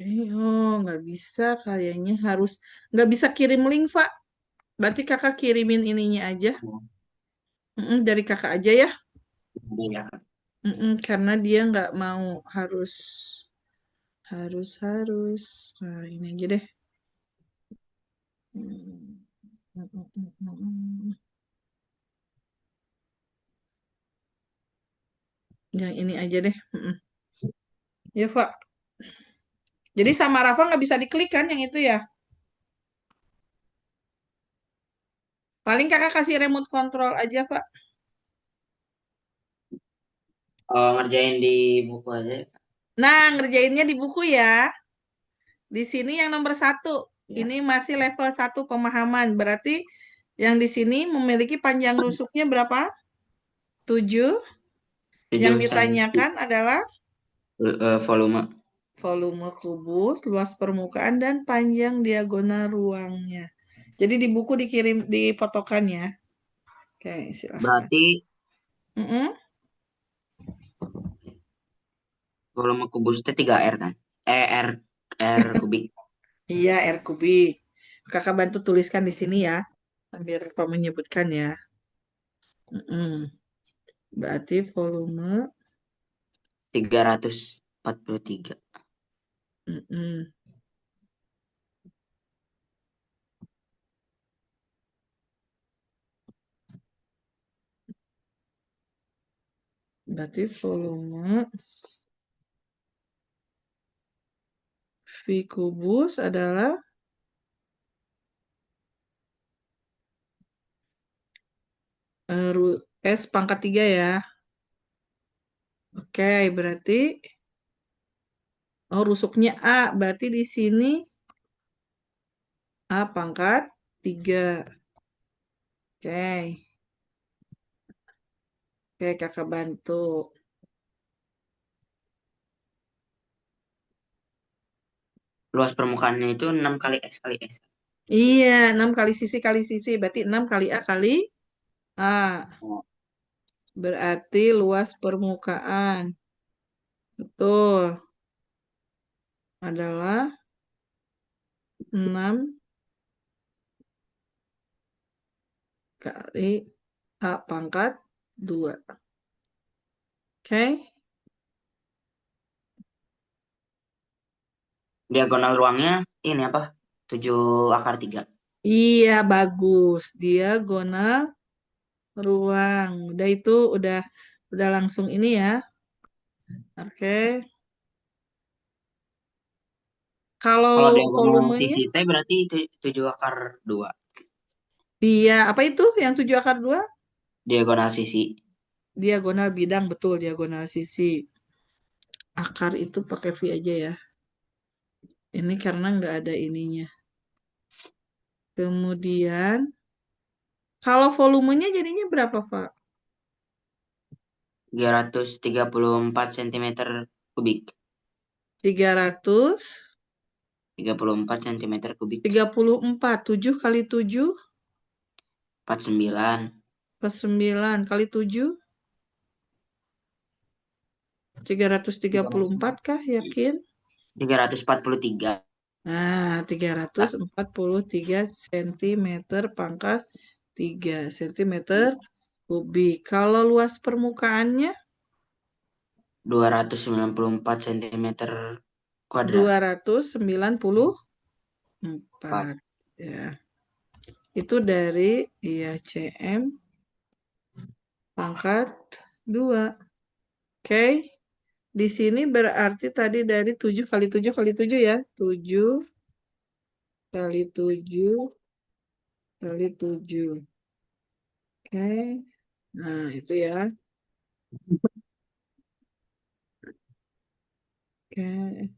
[SPEAKER 2] Oh, nggak bisa kayaknya nggak bisa kirim link, Pak. Berarti kakak kirimin ininya aja. Dari kakak aja ya.
[SPEAKER 1] Iya kak.
[SPEAKER 2] Karena dia nggak mau harus harus. Nah, ini aja deh. Mm, mm, mm, mm, mm. Yang ini aja deh. Ya, Pak. Jadi sama Rafa nggak bisa diklik kan yang itu ya? Paling kakak kasih remote control aja, Pak.
[SPEAKER 1] Oh, ngerjain di buku aja.
[SPEAKER 2] Nah, ngerjainnya di buku ya. Di sini yang nomor 1.
[SPEAKER 1] Ya.
[SPEAKER 2] Ini masih level 1 pemahaman. Berarti yang di sini memiliki panjang rusuknya berapa? 7. Yang
[SPEAKER 1] 7 cm
[SPEAKER 2] ditanyakan adalah
[SPEAKER 1] volume.
[SPEAKER 2] volume kubus, luas permukaan, dan panjang diagonal ruangnya. Jadi di buku dikirim, difotokan ya. Oke, silahkan.
[SPEAKER 1] Berarti
[SPEAKER 2] Mm-mm.
[SPEAKER 1] volume kubus itu 3R kan? R R kubik.
[SPEAKER 2] Iya, R kubik. Kakak bantu tuliskan di sini ya, biar Pak menyebutkan ya. Mm-mm. Berarti volume,
[SPEAKER 1] 343.
[SPEAKER 2] mm-mm. Berarti volume V kubus adalah S pangkat 3 ya. Oke, berarti rusuknya A. Berarti di sini A pangkat 3. Oke. Oke, kakak bantu.
[SPEAKER 1] Luas permukaannya itu 6 kali S kali S.
[SPEAKER 2] Iya, 6 kali sisi. Berarti 6 kali A kali A.
[SPEAKER 1] Oh,
[SPEAKER 2] Berarti luas permukaan. Betul. Adalah 6 kali A pangkat 2. Oke.
[SPEAKER 1] diagonal ruangnya ini apa? 7 akar 3.
[SPEAKER 2] Iya, bagus. Diagonal ruang. Udah itu udah langsung ini ya. Oke.
[SPEAKER 1] Kalau
[SPEAKER 2] Kalau
[SPEAKER 1] diagonal
[SPEAKER 2] volumenya,
[SPEAKER 1] sisi T berarti 7 akar 2.
[SPEAKER 2] iya, apa itu yang 7 akar 2?
[SPEAKER 1] Diagonal sisi.
[SPEAKER 2] Diagonal bidang, betul, diagonal sisi. Akar itu pakai V aja ya. Ini karena nggak ada ininya. Kemudian, kalau volumenya jadinya berapa, Pak?
[SPEAKER 1] 334 cm kubik. 34 cm kubik.
[SPEAKER 2] 334. 7 kali 7
[SPEAKER 1] 49.
[SPEAKER 2] plus 9 kali 7. 334 kah, yakin?
[SPEAKER 1] 343.
[SPEAKER 2] Nah, 343 cm pangkat 3 cm kubik. Kalau luas permukaannya
[SPEAKER 1] 294 cm kuadrat.
[SPEAKER 2] 294 ya. Itu dari ya cm pangkat 2. Oke. Di sini berarti tadi dari 7 kali 7 kali 7 ya. 7 kali 7 kali 7. Oke. Nah, itu ya. Oke.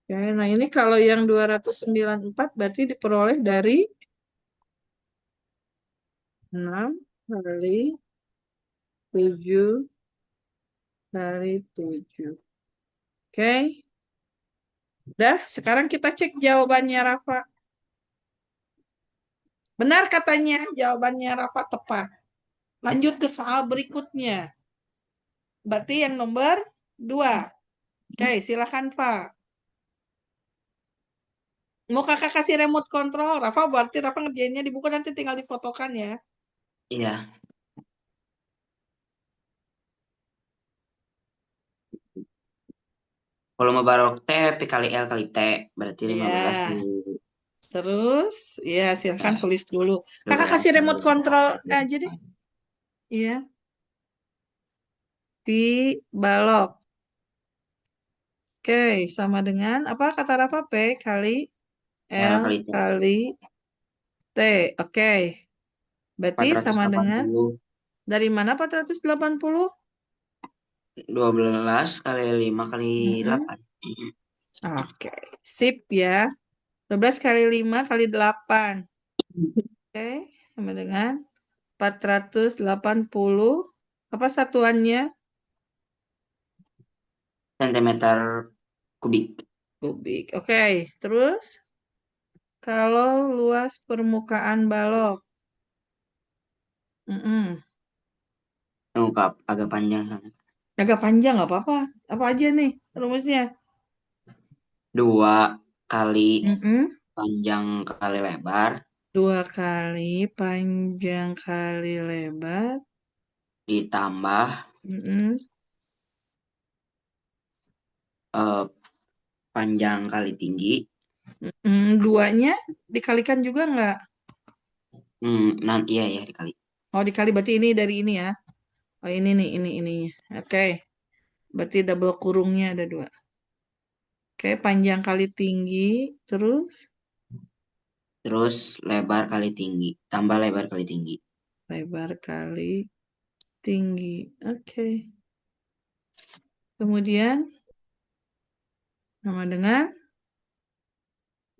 [SPEAKER 2] Oke, nah ini kalau yang 294 berarti diperoleh dari 6 kali 7 kali 7. Oke. Udah, sekarang kita cek jawabannya Rafa. Benar katanya jawabannya Rafa tepat. Lanjut ke soal berikutnya. Berarti yang nomor 2. Oke, silakan Pak. Mau kakak kasih remote control, Rafa berarti Rafa ngerjainnya di buku nanti tinggal difotokan ya.
[SPEAKER 1] Iya. Volume barok T P kali L kali T. Berarti 15
[SPEAKER 2] Iya.
[SPEAKER 1] kali
[SPEAKER 2] Terus, ya silakan tulis dulu. Kakak
[SPEAKER 1] 11
[SPEAKER 2] kasih remote
[SPEAKER 1] kali.
[SPEAKER 2] control aja deh. Iya. Pi balok. Oke, sama dengan apa kata Rafa? P kali
[SPEAKER 1] L
[SPEAKER 2] L
[SPEAKER 1] kali T.
[SPEAKER 2] kali T. Oke. Berarti sama dengan
[SPEAKER 1] 480.
[SPEAKER 2] dari mana 480?
[SPEAKER 1] 12 kali 5 kali
[SPEAKER 2] Mm-mm.
[SPEAKER 1] 8.
[SPEAKER 2] Oke, sip ya. 12 kali 5 kali 8. Oke, sama dengan 480. Apa satuannya?
[SPEAKER 1] Sentimeter kubik.
[SPEAKER 2] Kubik. Oke, terus kalau luas permukaan balok. Mm-mm.
[SPEAKER 1] Ungkap agak panjang soalnya.
[SPEAKER 2] Agak panjang nggak apa-apa. Apa aja nih rumusnya?
[SPEAKER 1] 2 kali
[SPEAKER 2] Mm-mm.
[SPEAKER 1] panjang kali lebar
[SPEAKER 2] 2 kali panjang kali lebar.
[SPEAKER 1] ditambah
[SPEAKER 2] Mm-mm.
[SPEAKER 1] eh, panjang kali tinggi.
[SPEAKER 2] Duanya dikalikan juga nggak?
[SPEAKER 1] Nanti iya ya dikali.
[SPEAKER 2] Oh, dikali berarti ini dari ini ya. Oh, ini nih, ini ininya. Oke, berarti double kurungnya ada 2. Oke, panjang kali tinggi, terus
[SPEAKER 1] Terus lebar kali tinggi. Tambah lebar kali tinggi.
[SPEAKER 2] lebar kali tinggi. Oke, kemudian sama dengan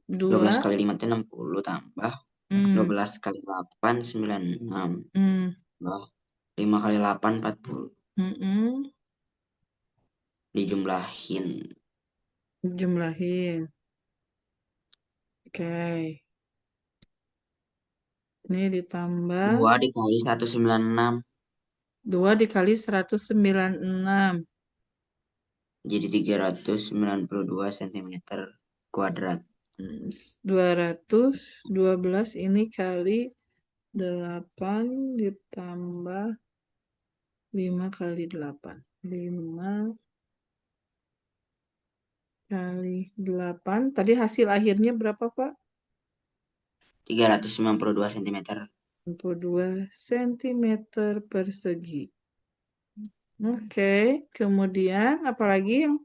[SPEAKER 1] 12
[SPEAKER 2] 2.
[SPEAKER 1] kali 5 itu 60 tambah
[SPEAKER 2] Hmm,
[SPEAKER 1] 12 kali 8 96
[SPEAKER 2] hmm,
[SPEAKER 1] tambah 5 kali 8 40.
[SPEAKER 2] mm.
[SPEAKER 1] Dijumlahin
[SPEAKER 2] Jumlahin. Oke, ini ditambah
[SPEAKER 1] 2 dikali 196
[SPEAKER 2] 2 dikali 196.
[SPEAKER 1] jadi 392 cm kuadrat.
[SPEAKER 2] 212 ini kali 8 ditambah 5 kali 8. 5 kali 8. Tadi hasil akhirnya berapa, Pak?
[SPEAKER 1] 392 cm.
[SPEAKER 2] 62 cm persegi. Oke, kemudian apalagi yang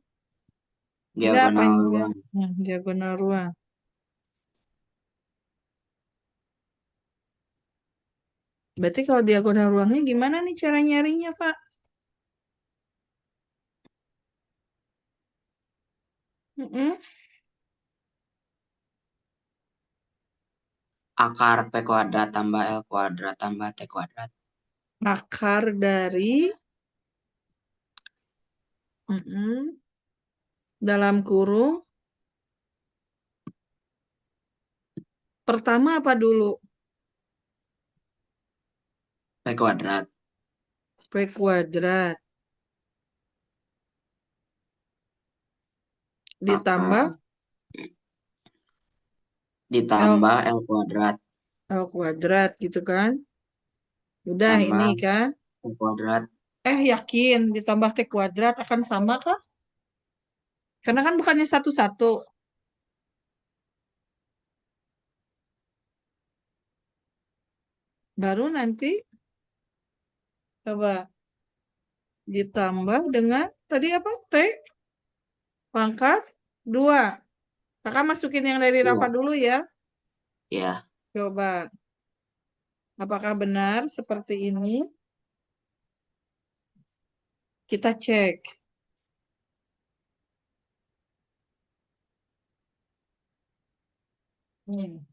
[SPEAKER 2] enggak
[SPEAKER 1] Diagonal
[SPEAKER 2] panjang?
[SPEAKER 1] ruang.
[SPEAKER 2] Nah, diagonal ruang. Berarti kalau diagonal ruangnya gimana nih cara nyarinya, Pak? Mm-mm.
[SPEAKER 1] Akar P kuadrat tambah L kuadrat tambah T kuadrat.
[SPEAKER 2] Akar dari mm-mm, dalam kurung pertama apa dulu?
[SPEAKER 1] P kuadrat
[SPEAKER 2] P kuadrat ditambah
[SPEAKER 1] akar ditambah
[SPEAKER 2] L,
[SPEAKER 1] L kuadrat
[SPEAKER 2] L kuadrat gitu kan. Udah ini
[SPEAKER 1] tambah
[SPEAKER 2] kan.
[SPEAKER 1] T kuadrat.
[SPEAKER 2] Yakin ditambah T kuadrat akan sama kah? Karena kan bukannya satu-satu. Baru nanti coba ditambah dengan tadi apa? T pangkat 2. Kakak masukin yang dari Rafa
[SPEAKER 1] Iya,
[SPEAKER 2] dulu ya.
[SPEAKER 1] ya.
[SPEAKER 2] Coba. Apakah benar seperti ini? Kita cek. Hmm.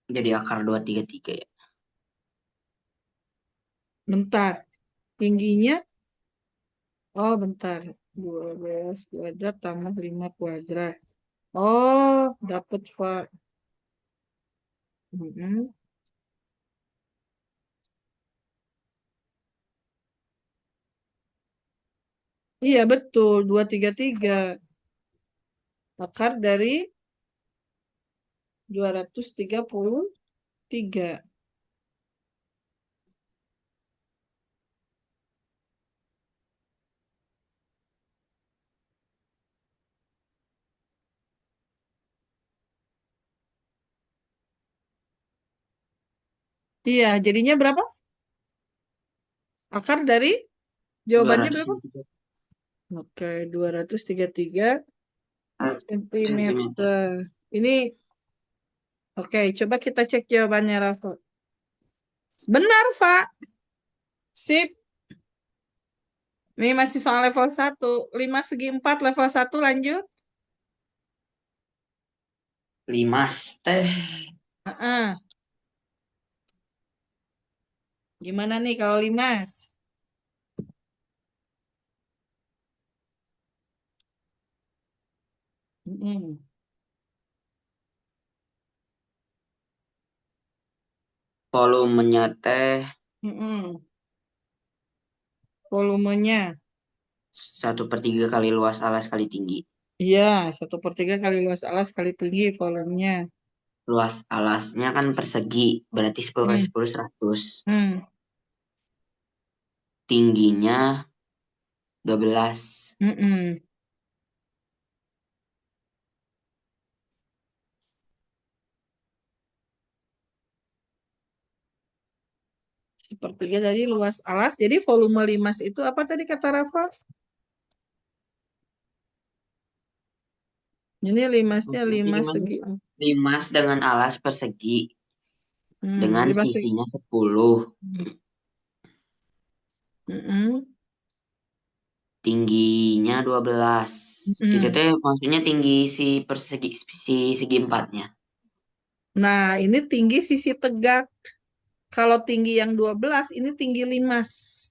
[SPEAKER 1] Jadi akar 233 ya.
[SPEAKER 2] Bentar. Tingginya, oh bentar. 12 kuadrat tambah 5 kuadrat. Oh, dapat Pak. Mm-mm. Iya betul, 233. Akar dari 233. Iya, jadinya berapa? Akar dari jawabannya berapa?
[SPEAKER 1] 233
[SPEAKER 2] Oke, 233
[SPEAKER 1] cm.
[SPEAKER 2] sentimeter. Ini, oke, coba kita cek jawabannya, Rafa. Benar, Pak. Sip. Ini masih soal level 1. 5 segi 4 level 1 lanjut.
[SPEAKER 1] Limas teh.
[SPEAKER 2] Heeh. Gimana nih kalau 5? Mm-mm.
[SPEAKER 1] Volumenya teh
[SPEAKER 2] Mm-mm. Volumenya.
[SPEAKER 1] 1/3 kali luas alas kali tinggi.
[SPEAKER 2] Iya, 1/3 kali luas alas kali tinggi volumenya.
[SPEAKER 1] Luas alasnya kan persegi, berarti 10 kali
[SPEAKER 2] Hmm.
[SPEAKER 1] 10 100.
[SPEAKER 2] Hmm.
[SPEAKER 1] Tingginya 12.
[SPEAKER 2] Mm-mm. Sepertiga dari luas alas. Jadi volume limas itu apa tadi kata Rafa? Ini limasnya
[SPEAKER 1] Maksudnya
[SPEAKER 2] 5
[SPEAKER 1] gimana?
[SPEAKER 2] segi.
[SPEAKER 1] Limas dengan alas persegi dengan
[SPEAKER 2] 5 segi.
[SPEAKER 1] isinya 10.
[SPEAKER 2] Mm-mm.
[SPEAKER 1] Tingginya 12. Itu
[SPEAKER 2] Mm-mm.
[SPEAKER 1] teh maksudnya tinggi si segi empatnya.
[SPEAKER 2] Nah, ini tinggi sisi tegak. Kalau tinggi yang 12, ini tinggi limas.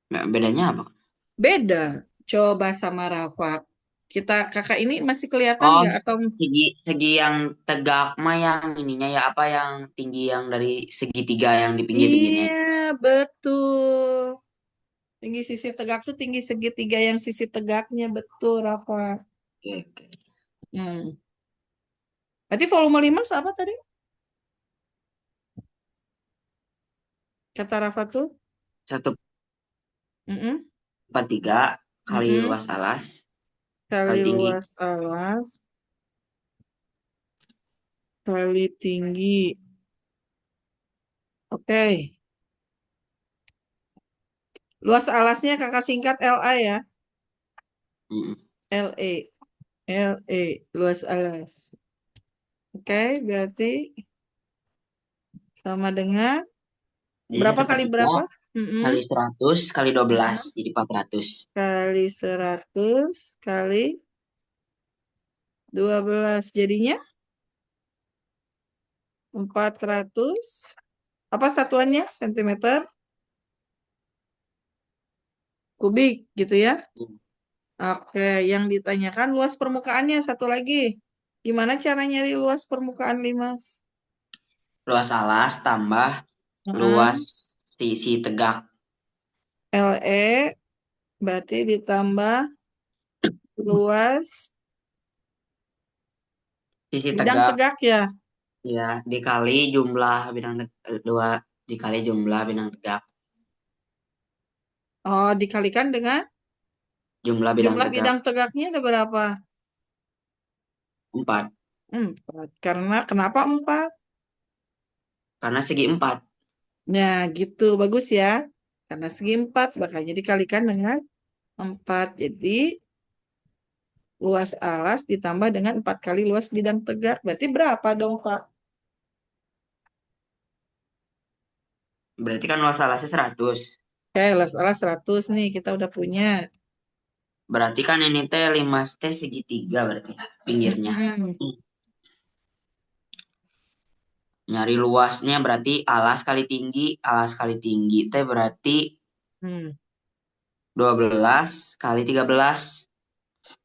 [SPEAKER 1] Nah, bedanya apa?
[SPEAKER 2] Beda. Coba sama Rafa. Kita kakak ini masih kelihatan
[SPEAKER 1] Oh,
[SPEAKER 2] nggak? Atau
[SPEAKER 1] segi segi yang tegak mah yang ininya ya apa yang tinggi yang dari segitiga yang di pinggir-pinggirnya.
[SPEAKER 2] iya, betul. Tinggi sisi tegak tuh tinggi segitiga yang sisi tegaknya. Betul, Rafa.
[SPEAKER 1] Oke, oke.
[SPEAKER 2] Hmm. Berarti volume limas apa tadi? Kata Rafa tuh?
[SPEAKER 1] Satu
[SPEAKER 2] Mm-mm.
[SPEAKER 1] per tiga kali
[SPEAKER 2] Mm-mm.
[SPEAKER 1] luas alas
[SPEAKER 2] Kali
[SPEAKER 1] kali tinggi.
[SPEAKER 2] luas alas, kali tinggi. Oke. Luas alasnya kakak singkat LA ya.
[SPEAKER 1] Mm-mm.
[SPEAKER 2] LE. LE. Luas alas. Oke, berarti sama dengan
[SPEAKER 1] Jadi
[SPEAKER 2] berapa
[SPEAKER 1] satu per
[SPEAKER 2] kali
[SPEAKER 1] tiga
[SPEAKER 2] berapa? Mm-mm.
[SPEAKER 1] kali 100 kali 12
[SPEAKER 2] Mm-mm.
[SPEAKER 1] jadi 400.
[SPEAKER 2] Kali 100 kali 12. Jadinya 400. Apa satuannya? Sentimeter kubik gitu ya.
[SPEAKER 1] Hmm.
[SPEAKER 2] Oke, yang ditanyakan luas permukaannya satu lagi. Gimana cara nyari luas permukaan limas?
[SPEAKER 1] Luas alas tambah luas
[SPEAKER 2] Heeh.
[SPEAKER 1] sisi tegak.
[SPEAKER 2] LE berarti ditambah luas
[SPEAKER 1] Sisi
[SPEAKER 2] bidang
[SPEAKER 1] tegak
[SPEAKER 2] tegak ya.
[SPEAKER 1] ya dikali jumlah dua dikali jumlah bidang tegak.
[SPEAKER 2] Oh, dikalikan dengan
[SPEAKER 1] Jumlah bidang
[SPEAKER 2] jumlah
[SPEAKER 1] tegak
[SPEAKER 2] bidang tegaknya ada berapa?
[SPEAKER 1] 4
[SPEAKER 2] Empat. Karena kenapa empat?
[SPEAKER 1] karena segi 4.
[SPEAKER 2] Nah, gitu. Bagus ya. Karena segi empat, makanya dikalikan dengan empat. Jadi, luas alas ditambah dengan 4 kali luas bidang tegak. Berarti berapa dong, Pak?
[SPEAKER 1] Berarti kan luas alasnya 100.
[SPEAKER 2] Oke, luas alas 100 nih. Kita udah punya.
[SPEAKER 1] Berarti kan ini teh 5 teh segitiga berarti pinggirnya.
[SPEAKER 2] Mm-mm.
[SPEAKER 1] Hmm. Nyari luasnya berarti alas kali tinggi teh berarti
[SPEAKER 2] Hmm.
[SPEAKER 1] 12 kali 13.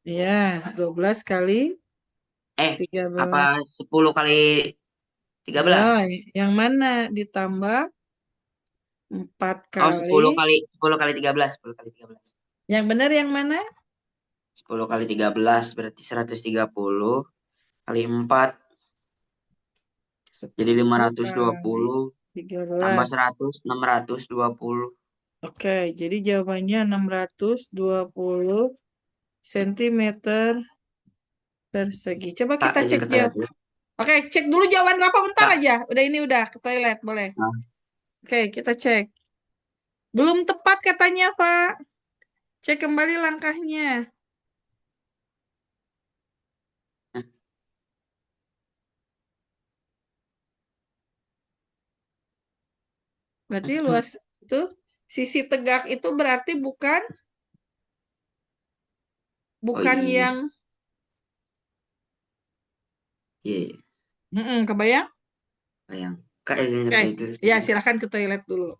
[SPEAKER 2] Ya, 12 kali
[SPEAKER 1] Eh, apa
[SPEAKER 2] 13.
[SPEAKER 1] 10 kali
[SPEAKER 2] Ya,
[SPEAKER 1] 13?
[SPEAKER 2] yang mana ditambah 4
[SPEAKER 1] Oh,
[SPEAKER 2] kali.
[SPEAKER 1] 10 kali 13, 10 kali 13.
[SPEAKER 2] Yang benar yang mana?
[SPEAKER 1] 10 kali 13 berarti 130 kali 4 jadi
[SPEAKER 2] 10 kali
[SPEAKER 1] 520 tambah
[SPEAKER 2] 13.
[SPEAKER 1] 100 620.
[SPEAKER 2] Oke, jadi jawabannya 620 cm persegi. Coba
[SPEAKER 1] Kak,
[SPEAKER 2] kita
[SPEAKER 1] izin
[SPEAKER 2] cek
[SPEAKER 1] ke toilet
[SPEAKER 2] jawab.
[SPEAKER 1] dulu.
[SPEAKER 2] Oke, cek dulu jawaban Rafa bentar
[SPEAKER 1] Kak.
[SPEAKER 2] aja. Udah ini udah ke toilet, boleh.
[SPEAKER 1] Nah,
[SPEAKER 2] Oke, kita cek. Belum tepat katanya, Pak. Cek kembali langkahnya. Berarti luas itu sisi tegak itu berarti bukan
[SPEAKER 1] oh
[SPEAKER 2] bukan
[SPEAKER 1] iya, iya.
[SPEAKER 2] yang
[SPEAKER 1] Iya, iya.
[SPEAKER 2] kebayang?
[SPEAKER 1] Yang Kak izin
[SPEAKER 2] Oke,
[SPEAKER 1] kata itu
[SPEAKER 2] ya
[SPEAKER 1] sebentar.
[SPEAKER 2] silahkan ke toilet dulu.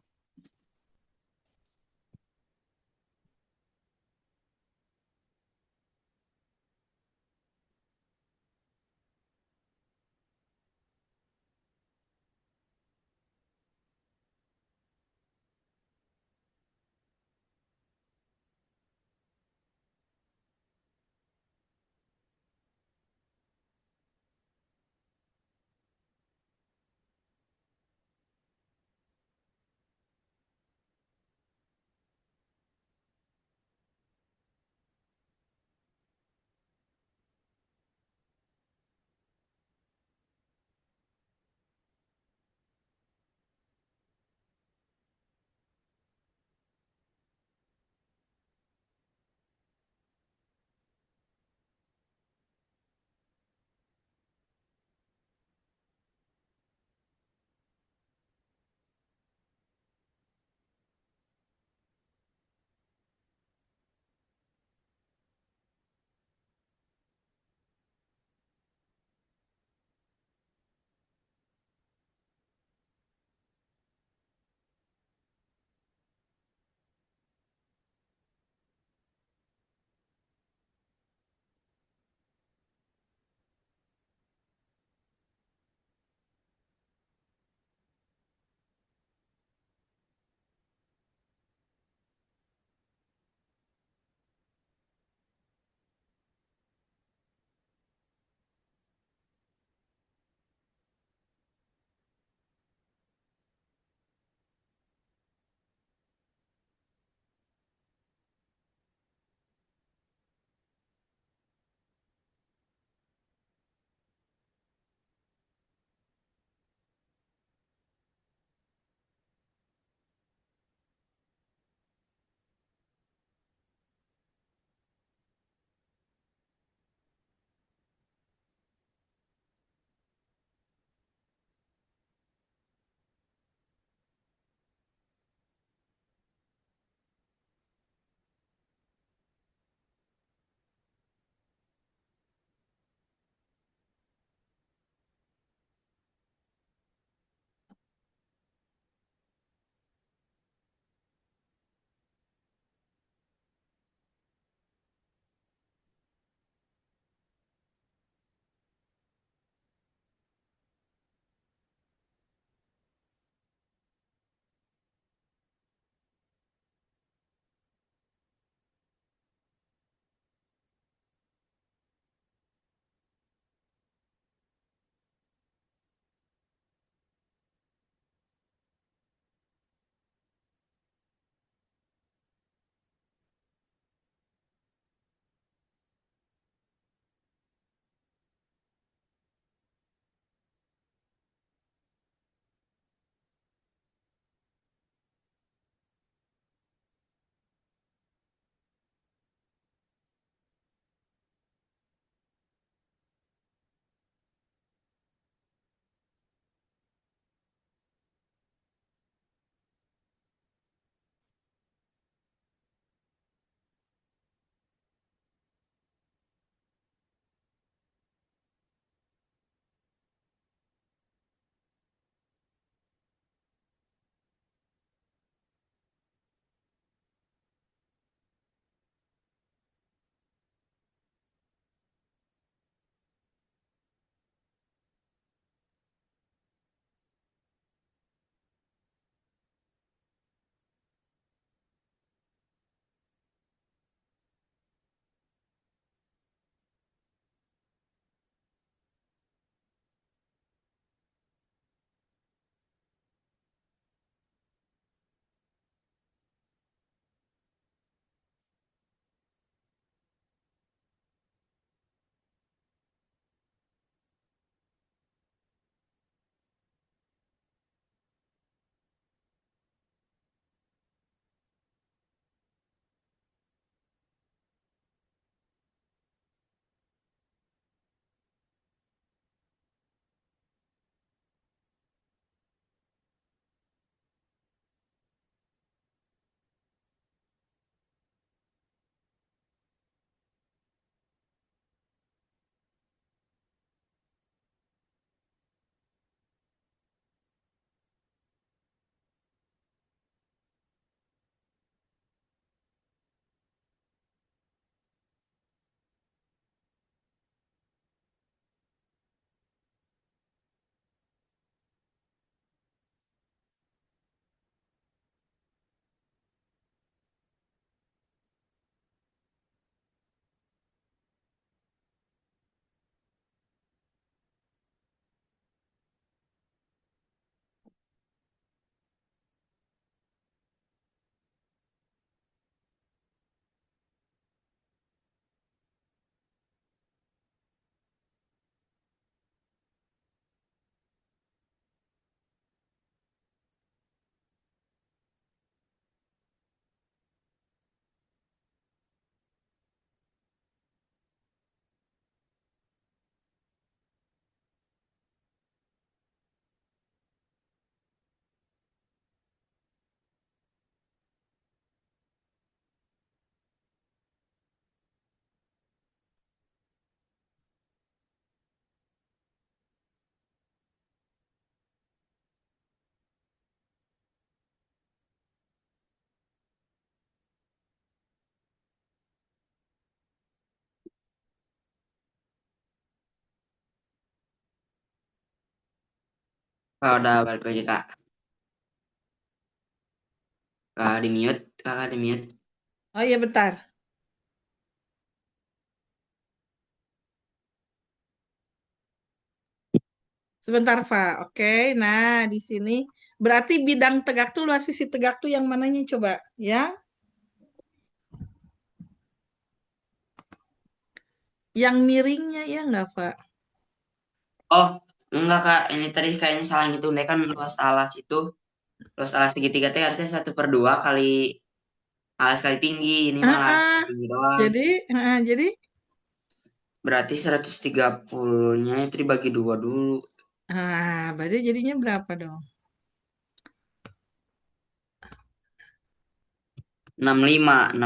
[SPEAKER 1] Kak udah balik lagi kak. Kak di mute, kakak di mute.
[SPEAKER 2] Oh iya bentar. Sebentar, Fa. Oke. Nah, di sini berarti bidang tegak tuh luas sisi tegak tuh yang mananya coba? Ya, yang miringnya ya nggak, Fa?
[SPEAKER 1] Oh enggak kak, ini tadi kayaknya salah gitu. Ini kan luas alas segitiga teh harusnya 1/2 kali alas kali tinggi. Ini
[SPEAKER 2] Ah,
[SPEAKER 1] malah
[SPEAKER 2] ah.
[SPEAKER 1] sekali tinggi doang.
[SPEAKER 2] Jadi,
[SPEAKER 1] Berarti 130-nya itu dibagi 2 dulu.
[SPEAKER 2] berarti jadinya berapa dong?
[SPEAKER 1] 65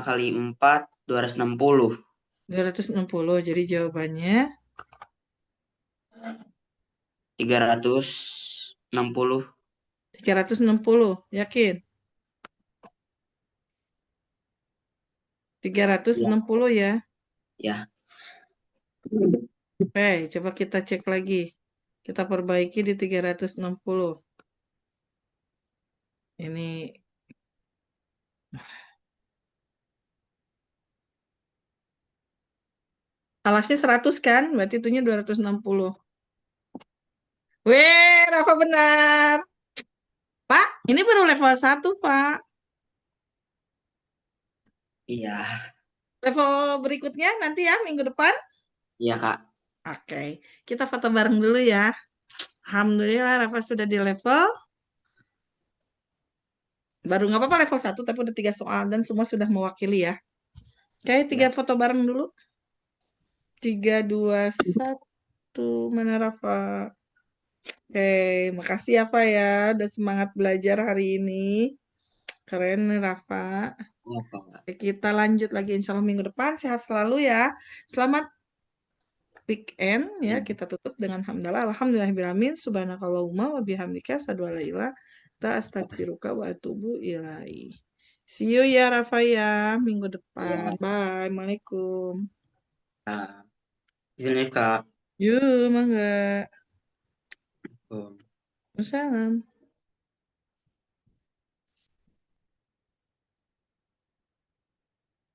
[SPEAKER 1] kali 4, 260.
[SPEAKER 2] 260. Jadi jawabannya
[SPEAKER 1] 360.
[SPEAKER 2] 360. Yakin? tiga ratus
[SPEAKER 1] Ya,
[SPEAKER 2] enam puluh ya.
[SPEAKER 1] ya.
[SPEAKER 2] Oke, coba kita cek lagi. Kita perbaiki di 360. Ini alasnya 100 kan? Berarti itunya 260. Weh, Rafa benar. Pak, ini baru level 1, Pak.
[SPEAKER 1] Iya,
[SPEAKER 2] Level berikutnya nanti ya, minggu depan.
[SPEAKER 1] iya kak.
[SPEAKER 2] Oke, kita foto bareng dulu ya. Alhamdulillah, Rafa sudah di level. Baru nggak apa-apa level 1, tapi udah 3 soal dan semua sudah mewakili ya. Oke, tiga
[SPEAKER 1] Ya.
[SPEAKER 2] foto bareng dulu. 3, 2, 1. Mana Rafa? Oke, makasih ya, Pak ya. Udah semangat belajar hari ini. Keren nih, Rafa.
[SPEAKER 1] Apa kak?
[SPEAKER 2] Oke, kita lanjut lagi insya Allah minggu depan. Sehat selalu ya. Selamat weekend ya.
[SPEAKER 1] Ya.
[SPEAKER 2] Kita tutup dengan hamdalah. Alhamdulillahirrahmanirrahim. Subhanakallahumma wa bihamdika. Asyhadu an la ilaha illa anta astaghfiruka wa atubu ilaihi. See you ya Rafa ya minggu depan.
[SPEAKER 1] Ya.
[SPEAKER 2] Bye. Assalamualaikum.
[SPEAKER 1] Kak. Izin kak.
[SPEAKER 2] Yuk, mangga.
[SPEAKER 1] Oh.
[SPEAKER 2] Wassalam.